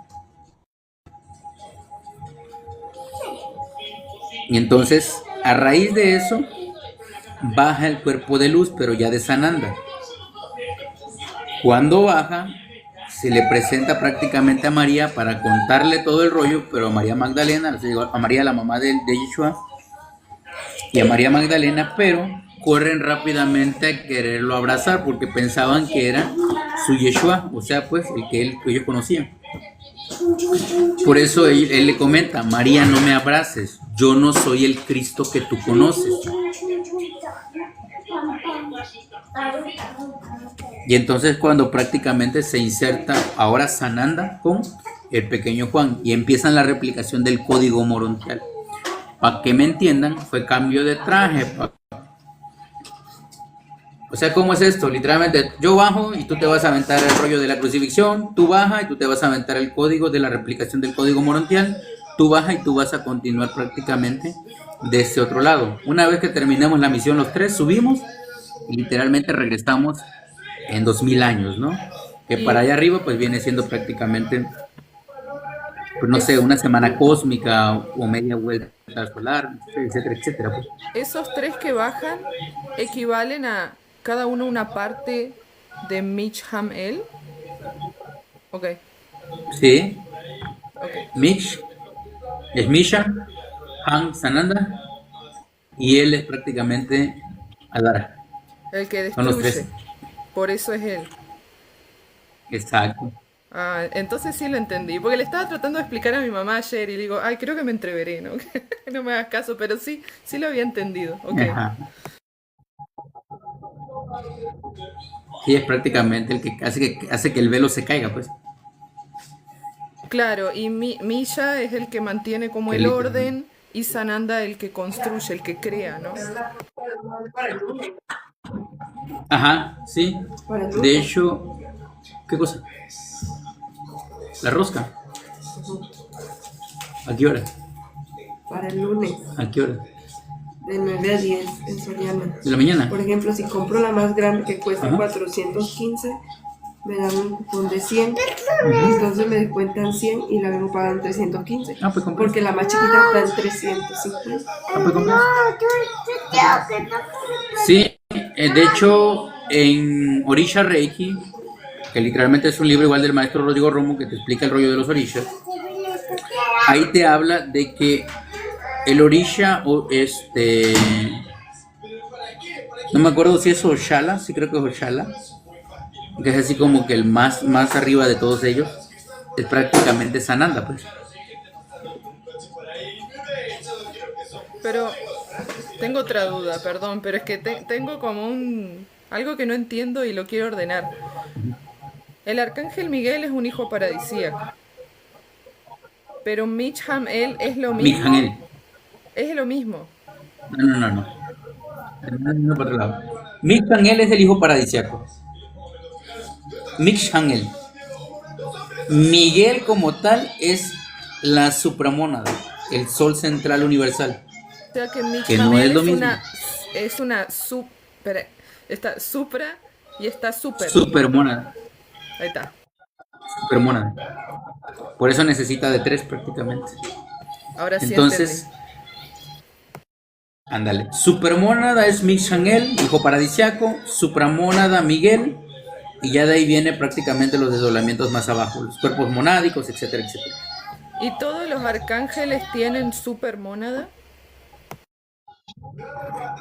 Y entonces, a raíz de eso, baja el cuerpo de luz, pero ya de Sananda. Cuando baja, se le presenta prácticamente a María para contarle todo el rollo, pero a María Magdalena, a María la mamá de Yeshua, y a María Magdalena, pero corren rápidamente a quererlo abrazar porque pensaban que era su Yeshua, o sea, pues el que ellos conocían. Por eso él le comenta, María, no me abraces, yo no soy el Cristo que tú conoces. Y entonces cuando prácticamente se inserta ahora Sananda con el pequeño Juan y empiezan la replicación del código morontial. Para que me entiendan, fue cambio de traje. O sea, ¿cómo es esto? Literalmente, yo bajo y tú te vas a aventar el rollo de la crucifixión, tú bajas y tú te vas a aventar el código de la replicación del código morontial, tú bajas y tú vas a continuar prácticamente de ese otro lado. Una vez que terminemos la misión los tres, subimos y literalmente regresamos en 2000 años, ¿no? Que para allá arriba pues viene siendo prácticamente, pues no sé, una semana cósmica o media vuelta solar, etcétera, etcétera. Pues. Esos tres que bajan equivalen a cada uno una parte de Mitch Ham-El. Ok, Sí, ok. Mitch es Misha, Han Sananda y él es prácticamente Adara. El que Son los tres. destruye. Por eso es él. Exacto. Ah, entonces sí lo entendí. Porque le estaba tratando de explicar a mi mamá ayer y le digo, ay, creo que me entreveré, ¿no? No me hagas caso, pero sí, sí lo había entendido. Ok. Ajá. Y es prácticamente el que hace que el velo se caiga, pues. Claro, y Misha es el que mantiene como Que el literalmente. orden y Sananda el que construye, el que crea, ¿no? Ajá, sí. De hecho, ¿qué cosa? La rosca. ¿A qué hora? Para el lunes, ¿A qué hora? de 9 a 10 en Soriana. ¿De la mañana? Por ejemplo, si compro la más grande que cuesta Ajá. 415, me dan un cupón de 100, entonces me descuentan 100 y la vengo pagando 315. Ah, pues compra. Porque la más chiquita está en 350. Ah, pues compra. Sí, de hecho, en Orisha Reiki, que literalmente es un libro igual del maestro Rodrigo Romo que te explica el rollo de los orishas, ahí te habla de que el orisha o no me acuerdo si es Oshala, sí creo que es Oshala, que es así como que el más arriba de todos ellos, es prácticamente Sananda, pues. Pero tengo otra duda, perdón, pero es que tengo como algo que no entiendo y lo quiero ordenar. El arcángel Miguel es un hijo paradisíaco, pero Mitch Ham-El es lo mismo. Mijangel. Es lo mismo. No. No para otro lado. Mijangel es el hijo paradisiaco. Mijangel. Miguel como tal es la supramónada, el sol central universal. O sea que Mitch Que no es Ham-El lo mismo. es una está supra y está super. Supermónada. Ahí está. Supermónada. Por eso necesita de tres prácticamente. Ahora sí entendí. Entonces, ándale. Supermónada es Mixangel, hijo paradisiaco. Supramónada Miguel. Y ya de ahí viene prácticamente los desdoblamientos más abajo, los cuerpos monádicos, etcétera, etcétera. ¿Y todos los arcángeles tienen supermónada?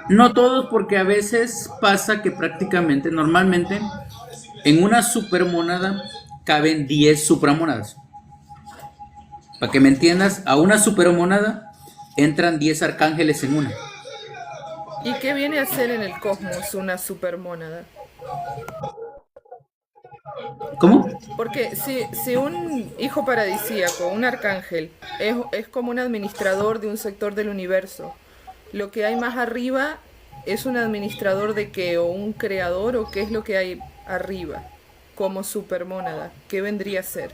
No todos, porque a veces pasa que prácticamente, normalmente, en una supermónada caben 10 supramónadas. Para que me entiendas, a una supermónada entran 10 arcángeles en una. ¿Y qué viene a ser en el cosmos una supermónada? ¿Cómo? Porque si un hijo paradisíaco, un arcángel, es como un administrador de un sector del universo, lo que hay más arriba es un administrador de qué, o un creador, o qué es lo que hay arriba, como supermónada, ¿qué vendría a ser?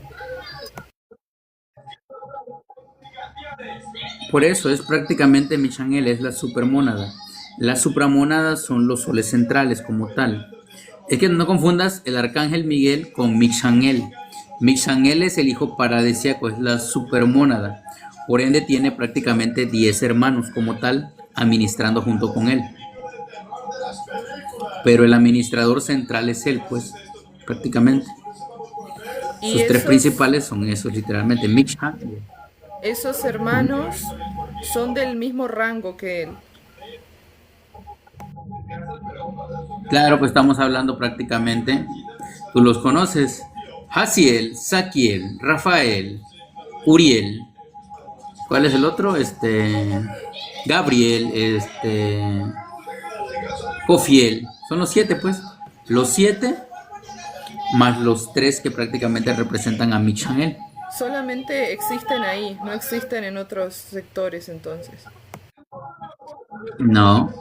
Por eso es prácticamente Michangel, es la supermónada. Las supramónadas son los soles centrales como tal. Es que no confundas el arcángel Miguel con Michangel. Michangel es el hijo paradisíaco, es la supermónada. Por ende tiene prácticamente 10 hermanos como tal, administrando junto con él. Pero el administrador central es él, pues, prácticamente. Y Sus tres esos, principales son esos, literalmente, Michangel. esos hermanos son del mismo rango que él. Claro, pues estamos hablando prácticamente, tú los conoces, Jaciel, Saquiel, Rafael, Uriel, ¿cuál es el otro? Gabriel, Jofiel, son los 7 pues, los 7 más los 3 que prácticamente representan a Michael. Solamente existen ahí, no existen en otros sectores entonces. No,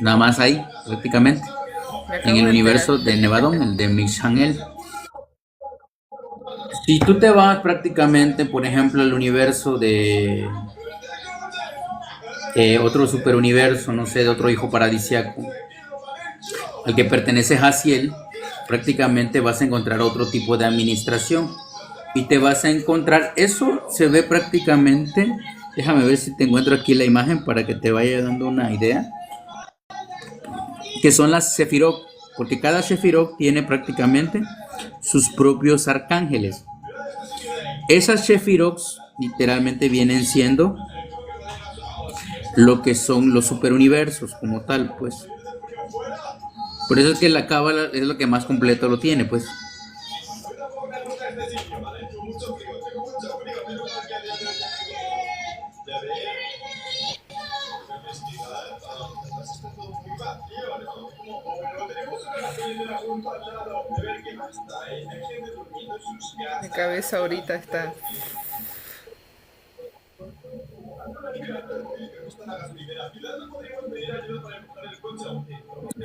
nada más ahí, prácticamente, Me en acabo el de enterar. universo de Nevadón, el de Michael. Si tú te vas prácticamente, por ejemplo, al universo de otro superuniverso, no sé, de otro hijo paradisiaco, al que pertenece Jaciel, prácticamente vas a encontrar otro tipo de administración. Y te vas a encontrar, eso se ve prácticamente, déjame ver si te encuentro aquí la imagen para que te vaya dando una idea, que son las Sefirot, porque cada Sefirot tiene prácticamente sus propios arcángeles. Esas Sefirot literalmente vienen siendo lo que son los superuniversos como tal, pues. Por eso es que la cábala es lo que más completo lo tiene, pues. Mi cabeza ahorita está.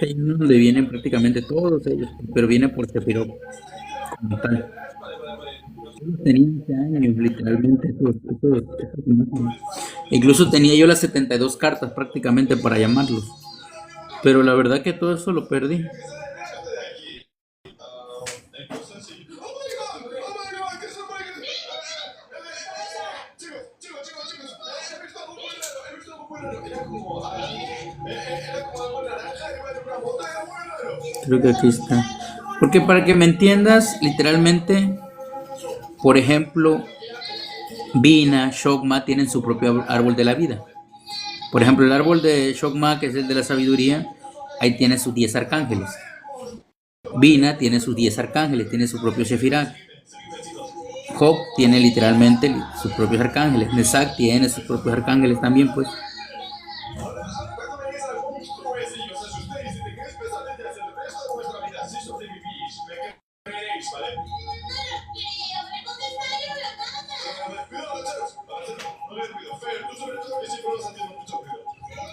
Ahí es donde vienen prácticamente todos ellos, pero viene por Sephiroth como tal. Tenía 11 años, literalmente, esas imágenes. Incluso tenía yo las 72 cartas prácticamente para llamarlos. Pero la verdad que todo eso lo perdí. Creo que aquí está. Porque para que me entiendas, literalmente, por ejemplo, Vina, Shogma tienen su propio árbol de la vida. Por ejemplo, el árbol de Shogma, que es el de la sabiduría, ahí tiene sus 10 arcángeles. Vina tiene sus 10 arcángeles, tiene su propio Sefirah. Job tiene literalmente sus propios arcángeles. Nesak tiene sus propios arcángeles también, pues.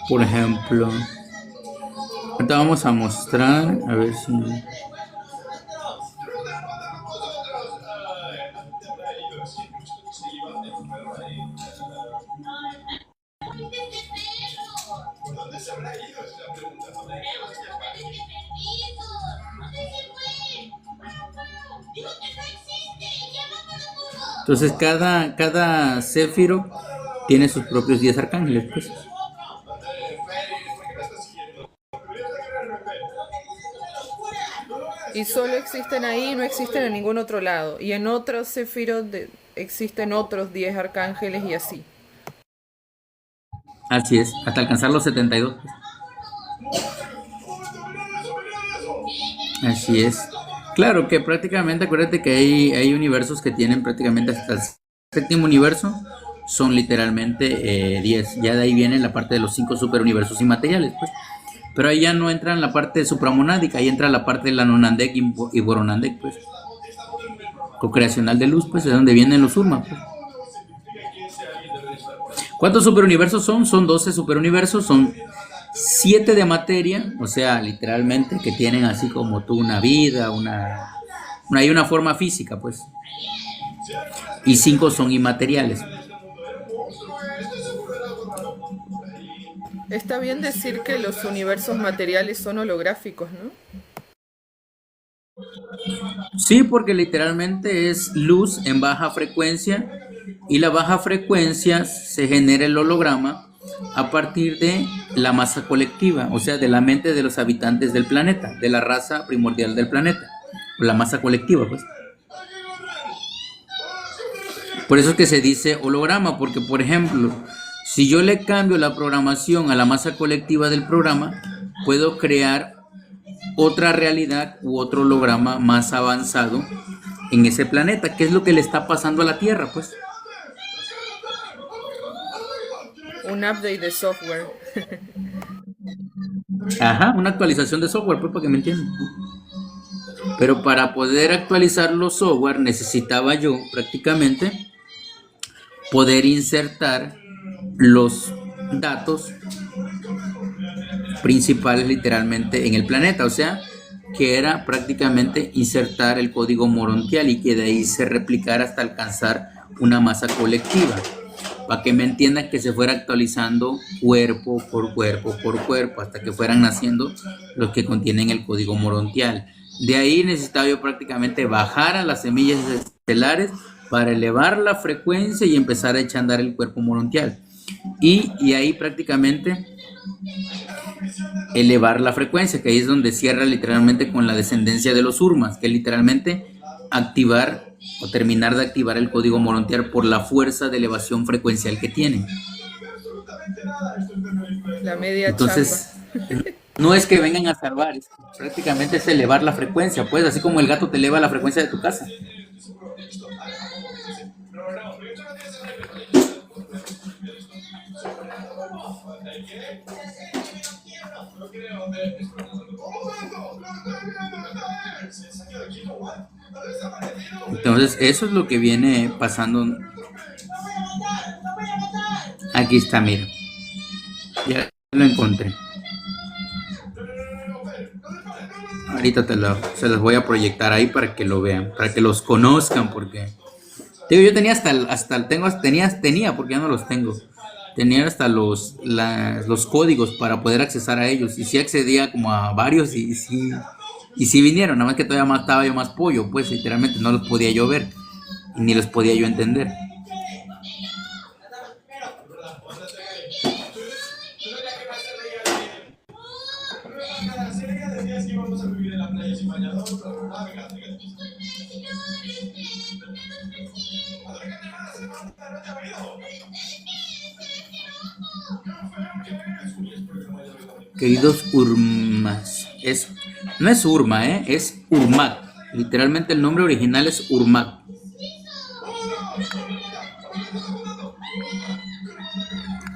Por ejemplo, ahorita vamos a mostrar, a ver si... Entonces cada Céfiro tiene sus propios 10 arcángeles, pues. Y solo existen ahí, no existen en ningún otro lado. Y en otros Sefirot existen otros 10 arcángeles y así. Así es, hasta alcanzar los 72. Pues. Así es. Claro que prácticamente, acuérdate que hay universos que tienen prácticamente hasta el séptimo universo, son literalmente 10. Ya de ahí viene la parte de los 5 superuniversos inmateriales, pues. Pero ahí ya no entra en la parte supramonádica, ahí entra la parte de la Nonandek y Boronandek, pues. Co-creacional de luz, pues, de donde vienen los Urma, pues. ¿Cuántos superuniversos son? Son 12 superuniversos, son 7 de materia, o sea, literalmente que tienen así como tú una vida, hay una forma física, pues. Y 5 son inmateriales. Está bien decir que los universos materiales son holográficos, ¿no? Sí, porque literalmente es luz en baja frecuencia y la baja frecuencia se genera el holograma a partir de la masa colectiva, o sea, de la mente de los habitantes del planeta, de la raza primordial del planeta, o la masa colectiva, pues. Por eso es que se dice holograma, porque por ejemplo, si yo le cambio la programación a la masa colectiva del programa, puedo crear otra realidad u otro holograma más avanzado en ese planeta, que es lo que le está pasando a la Tierra, pues. Un update de software. Ajá, una actualización de software, pues, para que me entiendan. Pero para poder actualizar los software necesitaba yo prácticamente poder insertar los datos principales literalmente en el planeta, o sea, que era prácticamente insertar el código morontial y que de ahí se replicara hasta alcanzar una masa colectiva, para que me entiendan que se fuera actualizando cuerpo por cuerpo por cuerpo, hasta que fueran naciendo los que contienen el código morontial. De ahí necesitaba yo prácticamente bajar a las semillas estelares para elevar la frecuencia y empezar a echar a andar el cuerpo morontial. Y ahí prácticamente elevar la frecuencia, que ahí es donde cierra literalmente con la descendencia de los Urmas, que es literalmente activar o terminar de activar el código morontial por la fuerza de elevación frecuencial que tiene. La media Entonces, chamba. no es que vengan a salvar, es prácticamente es elevar la frecuencia, pues, así como el gato te eleva la frecuencia de tu casa. Entonces, eso es lo que viene pasando. Aquí está, mira. Ya lo encontré. Ahorita se los voy a proyectar ahí para que lo vean, para que los conozcan, porque digo, yo tenía tenía, porque ya no los tengo. Tenía hasta los códigos para poder accesar a ellos. Y sí accedía como a varios y sí vinieron. Nada más que todavía estaba yo más pollo, pues literalmente no los podía yo ver. Ni los podía yo entender. Queridos Urmas, no es Urma, es Urmak. Literalmente el nombre original es Urmak.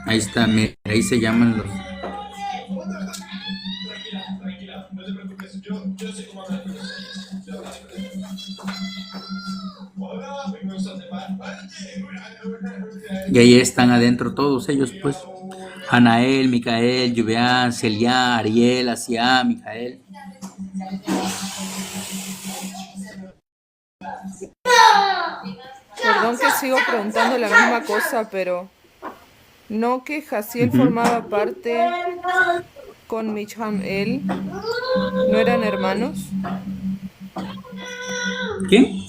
Ahí está, mira, ahí se llaman los. Y ahí están adentro todos ellos, pues. Anael, Micael, Yubeán, Celia, Ariel, Asia, Micael. Perdón que sigo preguntando la misma cosa, pero ¿no que Jaciel formaba parte con Micham-El? ¿No eran hermanos? ¿Qué?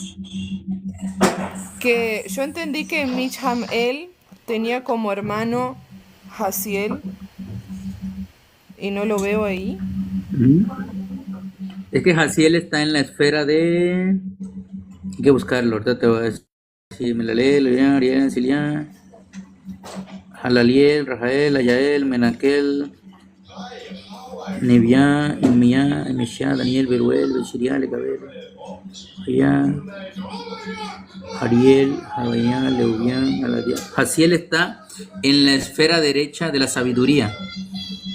Que yo entendí que Micham-El tenía como hermano Jaciel y no lo veo ahí. Es que Jaciel está en la esfera de... Hay que buscarlo, ahorita te voy a decir. Melalel, Ariel, Silian, Halaliel, Rajael, Ayael, Menaquel, Nebiá, Imía, Emeshá, Daniel, Beruel, Beshirial, Lecabel, Ayán, Ariel, Jabayán, Leubián, Aladián. Jaciel está en la esfera derecha de la sabiduría,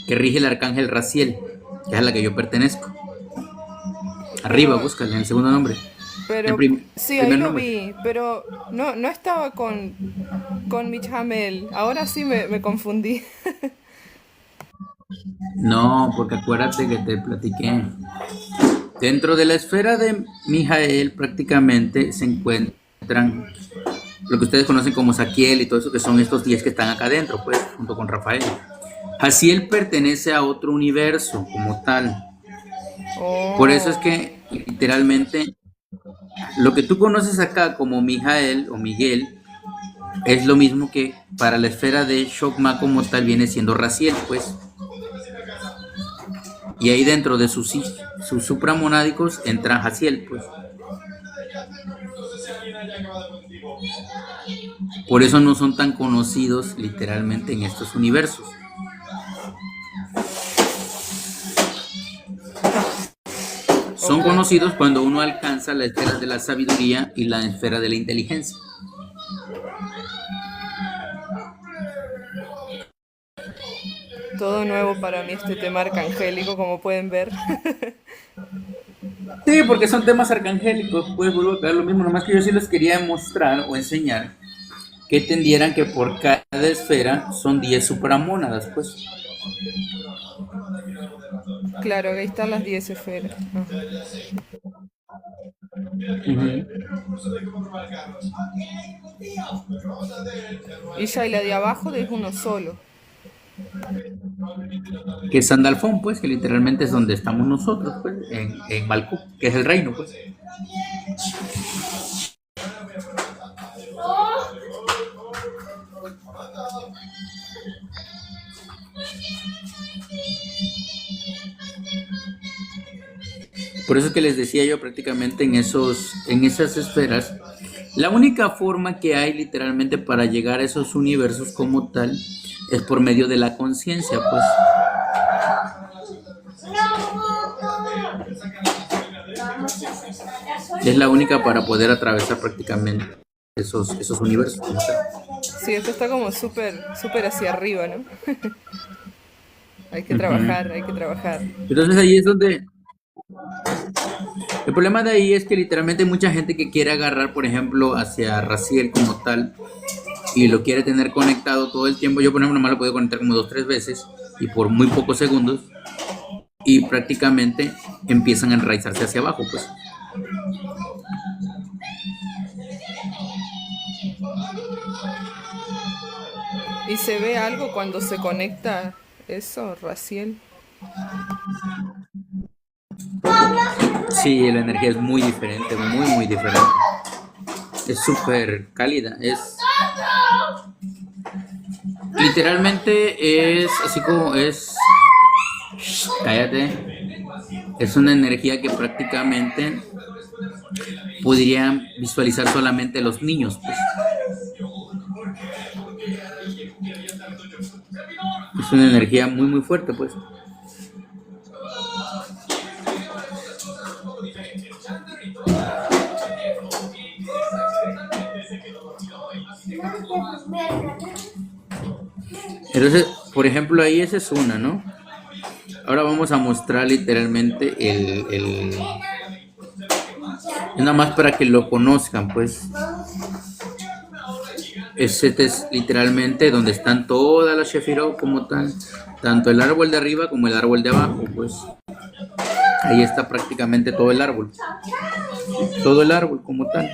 que rige el arcángel Raziel, que es a la que yo pertenezco. Arriba, Pero, búscala en el segundo nombre. En pero, sí, ahí primer lo nombre. vi, pero no estaba con Mijamel. Ahora sí me confundí. No, porque acuérdate que te platiqué. Dentro de la esfera de Mijael prácticamente se encuentran lo que ustedes conocen como Saquiel y todo eso, que son estos 10 que están acá adentro, pues, junto con Rafael. Jaciel pertenece a otro universo como tal. Por eso es Oh, que literalmente lo que tú conoces acá como Mijael o Miguel es lo mismo que para la esfera de Shokma como tal viene siendo Raziel, pues. Y ahí dentro de sus supramonádicos entra Jaciel, pues. Por eso no son tan conocidos literalmente en estos universos. Son ok. conocidos cuando uno alcanza la esfera de la sabiduría y la esfera de la inteligencia. Todo nuevo para mí este tema arcangélico, como pueden ver. Sí, porque son temas arcangélicos, pues vuelvo a caer lo mismo, nomás que yo sí les quería mostrar o enseñar que entendieran que por cada esfera son 10 supramónadas, pues. Claro, ahí están las 10 esferas. Ajá. Ujú. Y ya, y la de abajo es uno solo. Que es Sandalfón, pues, que literalmente es donde estamos nosotros, pues, en Malkuth, que es el reino, pues. Por eso es que les decía yo prácticamente en esas esferas, la única forma que hay literalmente para llegar a esos universos como tal es por medio de la conciencia, pues. Es la única para poder atravesar prácticamente esos universos como tal. Sí, esto está como súper hacia arriba, ¿no? Hay que Ujú. trabajar, hay que trabajar. Entonces ahí es donde el problema de ahí es que literalmente hay mucha gente que quiere agarrar, por ejemplo, hacia Raziel como tal y lo quiere tener conectado todo el tiempo. Yo, por ejemplo, nomás lo puedo conectar como 2 o 3 veces y por muy pocos segundos y prácticamente empiezan a enraizarse hacia abajo, pues. ¿Y se ve algo cuando se conecta eso, Raciel? Sí, la energía es muy diferente, muy, muy diferente. Es súper cálida, es literalmente es así como es, cállate, es una energía que prácticamente podrían visualizar solamente los niños, pues. Es una energía muy, muy fuerte, pues. Entonces, por ejemplo, ahí esa es una, ¿no? Ahora vamos a mostrar literalmente nada más para que lo conozcan, pues. Este es literalmente donde están todas las Shefirot como tal, tanto el árbol de arriba como el árbol de abajo, pues. Ahí está prácticamente todo el árbol como tal.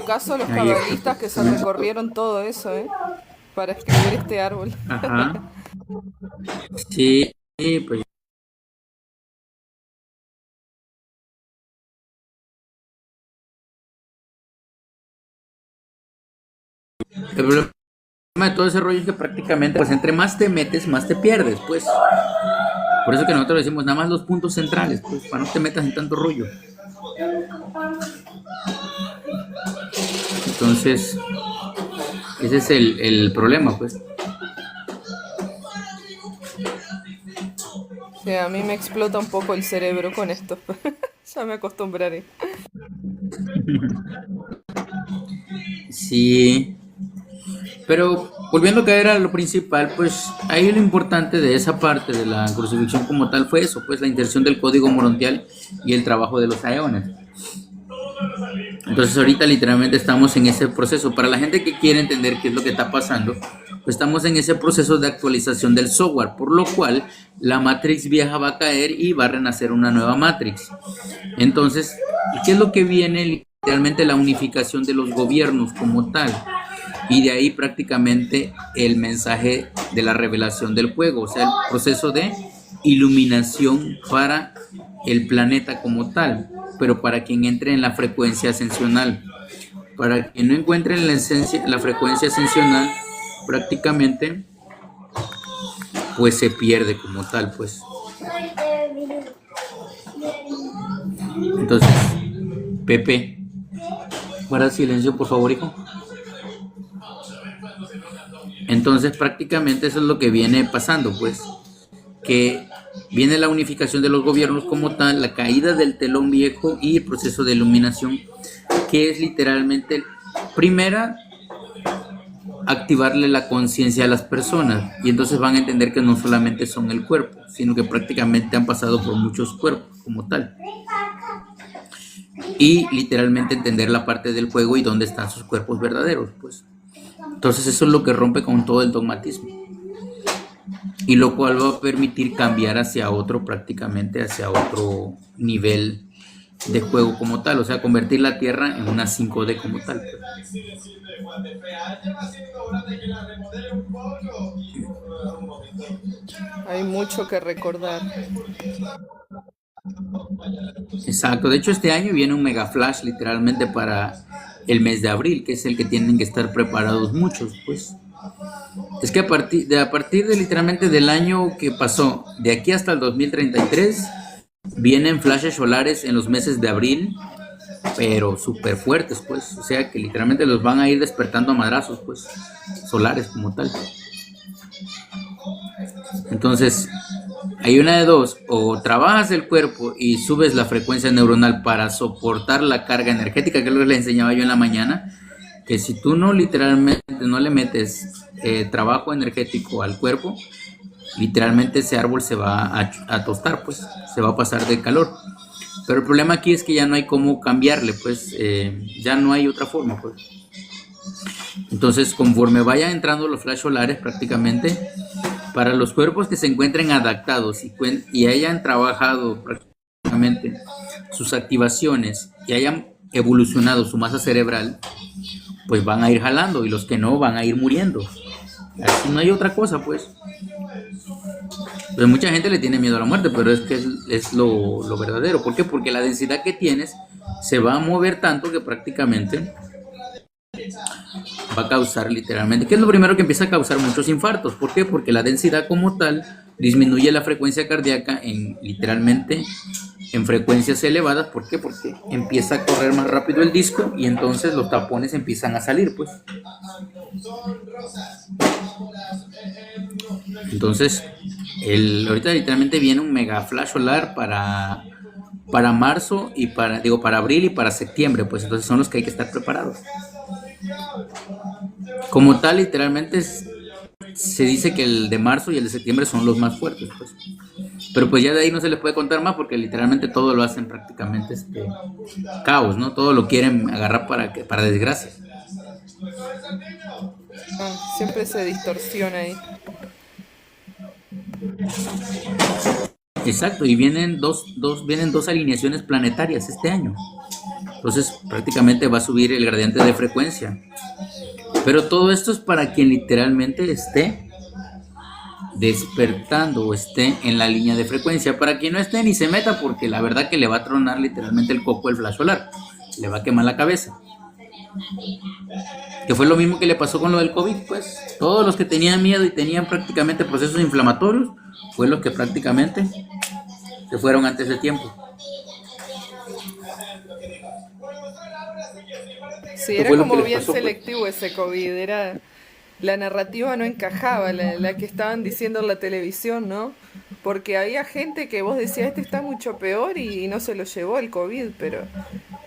caso los Ahí está, cabalistas que se pues. recorrieron todo eso, ¿eh? Para escribir este árbol. Ajá. Sí, pues el problema de todo ese rollo es que prácticamente, pues entre más te metes, más te pierdes, pues. Por eso que nosotros decimos nada más los puntos centrales, pues, para no te metas en tanto rollo. Entonces, ese es el problema, pues. Sí, a mí me explota un poco el cerebro con esto. Ya me acostumbraré. Sí, pero volviendo a caer a lo principal, pues ahí lo importante de esa parte de la crucifixión como tal fue eso, pues la inserción del código morontial y el trabajo de los aeones. Entonces ahorita literalmente estamos en ese proceso. Para la gente que quiere entender qué es lo que está pasando, pues estamos en ese proceso de actualización del software, por lo cual la Matrix vieja va a caer y va a renacer una nueva Matrix. Entonces, ¿qué es lo que viene? Literalmente la unificación de los gobiernos como tal. Y de ahí prácticamente el mensaje de la revelación del juego, o sea, el proceso de iluminación para el planeta como tal, pero para quien entre en la frecuencia ascensional. Para quien no encuentre en la frecuencia ascensional, prácticamente pues se pierde como tal, pues. Entonces, Pepe, guarda silencio, por favor, hijo. Entonces, prácticamente eso es lo que viene pasando, pues, que viene la unificación de los gobiernos como tal, la caída del telón viejo y el proceso de iluminación, que es literalmente, primera, activarle la conciencia a las personas, y entonces van a entender que no solamente son el cuerpo, sino que prácticamente han pasado por muchos cuerpos como tal. Y literalmente entender la parte del juego y dónde están sus cuerpos verdaderos, pues. Entonces eso es lo que rompe con todo el dogmatismo. Y lo cual va a permitir cambiar hacia otro, prácticamente hacia otro nivel de juego como tal. O sea, convertir la Tierra en una 5D como tal. Hay mucho que recordar. Exacto. De hecho, este año viene un mega flash literalmente para el mes de abril, que es el que tienen que estar preparados muchos, pues. Es que a partir de literalmente del año que pasó, de aquí hasta el 2033, vienen flashes solares en los meses de abril, pero súper fuertes, pues. O sea que literalmente los van a ir despertando a madrazos, pues, solares como tal. Entonces, hay una de dos: o trabajas el cuerpo y subes la frecuencia neuronal para soportar la carga energética, que es lo que le enseñaba yo en la mañana, que si tú no literalmente no le metes trabajo energético al cuerpo, literalmente ese árbol se va a tostar, pues, se va a pasar de calor. Pero el problema aquí es que ya no hay cómo cambiarle, pues, ya no hay otra forma, pues. Entonces, conforme vayan entrando los flash solares, prácticamente, para los cuerpos que se encuentren adaptados y hayan trabajado prácticamente sus activaciones y hayan evolucionado su masa cerebral, pues van a ir jalando, y los que no van a ir muriendo. Así no hay otra cosa, pues. Pues mucha gente le tiene miedo a la muerte, pero es que es lo verdadero. ¿Por qué? Porque la densidad que tienes se va a mover tanto que prácticamente va a causar literalmente, ¿qué es lo primero que empieza a causar muchos infartos? ¿Por qué? Porque la densidad como tal disminuye la frecuencia cardíaca literalmente en frecuencias elevadas. ¿Por qué? Porque empieza a correr más rápido el disco y entonces los tapones empiezan a salir, pues. Entonces, ahorita literalmente viene un mega flash solar para marzo y para abril y para septiembre, pues entonces son los que hay que estar preparados. Como tal, literalmente se dice que el de marzo y el de septiembre son los más fuertes, pues. Pero pues ya de ahí no se les puede contar más porque literalmente todo lo hacen prácticamente caos, ¿no? Todo lo quieren agarrar para desgracia. Siempre se distorsiona ahí. Exacto, y vienen dos alineaciones planetarias este año. Entonces prácticamente va a subir el gradiente de frecuencia. Pero todo esto es para quien literalmente esté despertando o esté en la línea de frecuencia. Para quien no esté ni se meta, porque la verdad que le va a tronar literalmente el coco el flash solar. Le va a quemar la cabeza. Que fue lo mismo que le pasó con lo del COVID, pues. Todos los que tenían miedo y tenían prácticamente procesos inflamatorios, fue los que prácticamente se fueron antes de tiempo. Sí, ¿Qué era fue lo que como les bien pasó, pues? selectivo ese COVID, era la narrativa no encajaba, la que estaban diciendo en la televisión, ¿no? Porque había gente que vos decías, este está mucho peor y no se lo llevó el COVID, pero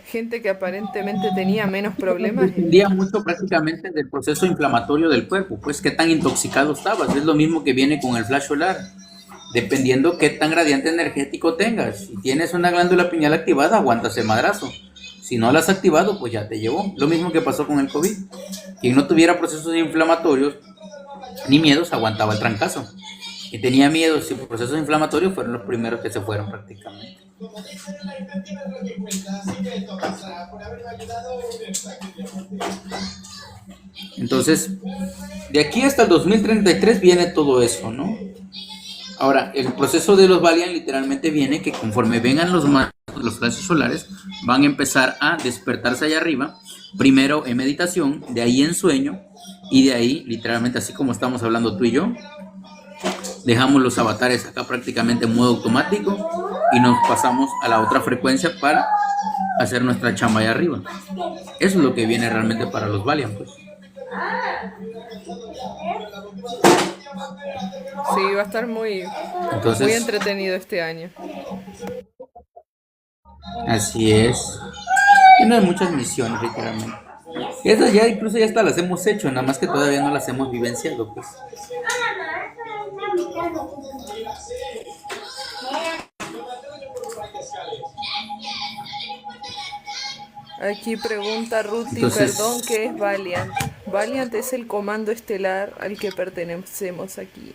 gente que aparentemente tenía menos problemas. Dependía mucho prácticamente del proceso inflamatorio del cuerpo, pues qué tan intoxicado estabas. Es lo mismo que viene con el flash solar. Dependiendo qué tan gradiente energético tengas. Si tienes una glándula pineal activada, aguantas el madrazo. Si no la has activado, pues ya te llevó. Lo mismo que pasó con el COVID. Quien no tuviera procesos inflamatorios ni miedos, aguantaba el trancazo. Quien tenía miedos y procesos inflamatorios fueron los primeros que se fueron prácticamente. Entonces, de aquí hasta el 2033 viene todo eso, ¿no? Ahora, el proceso de los Valiant literalmente viene que conforme vengan los flashes solares, van a empezar a despertarse allá arriba, primero en meditación, de ahí en sueño, y de ahí, literalmente así como estamos hablando tú y yo, dejamos los avatares acá prácticamente en modo automático y nos pasamos a la otra frecuencia para hacer nuestra chamba allá arriba. Eso es lo que viene realmente para los Valiant, pues. Sí, va a estar muy Entonces, entretenido este año. así es. Tiene muchas misiones, literalmente. Y esas ya incluso ya hasta las hemos hecho, nada más que todavía no las hemos vivenciado, pues. Aquí pregunta Ruti, Entonces, perdón, ¿qué es Valiant? Valiant es el comando estelar al que pertenecemos aquí.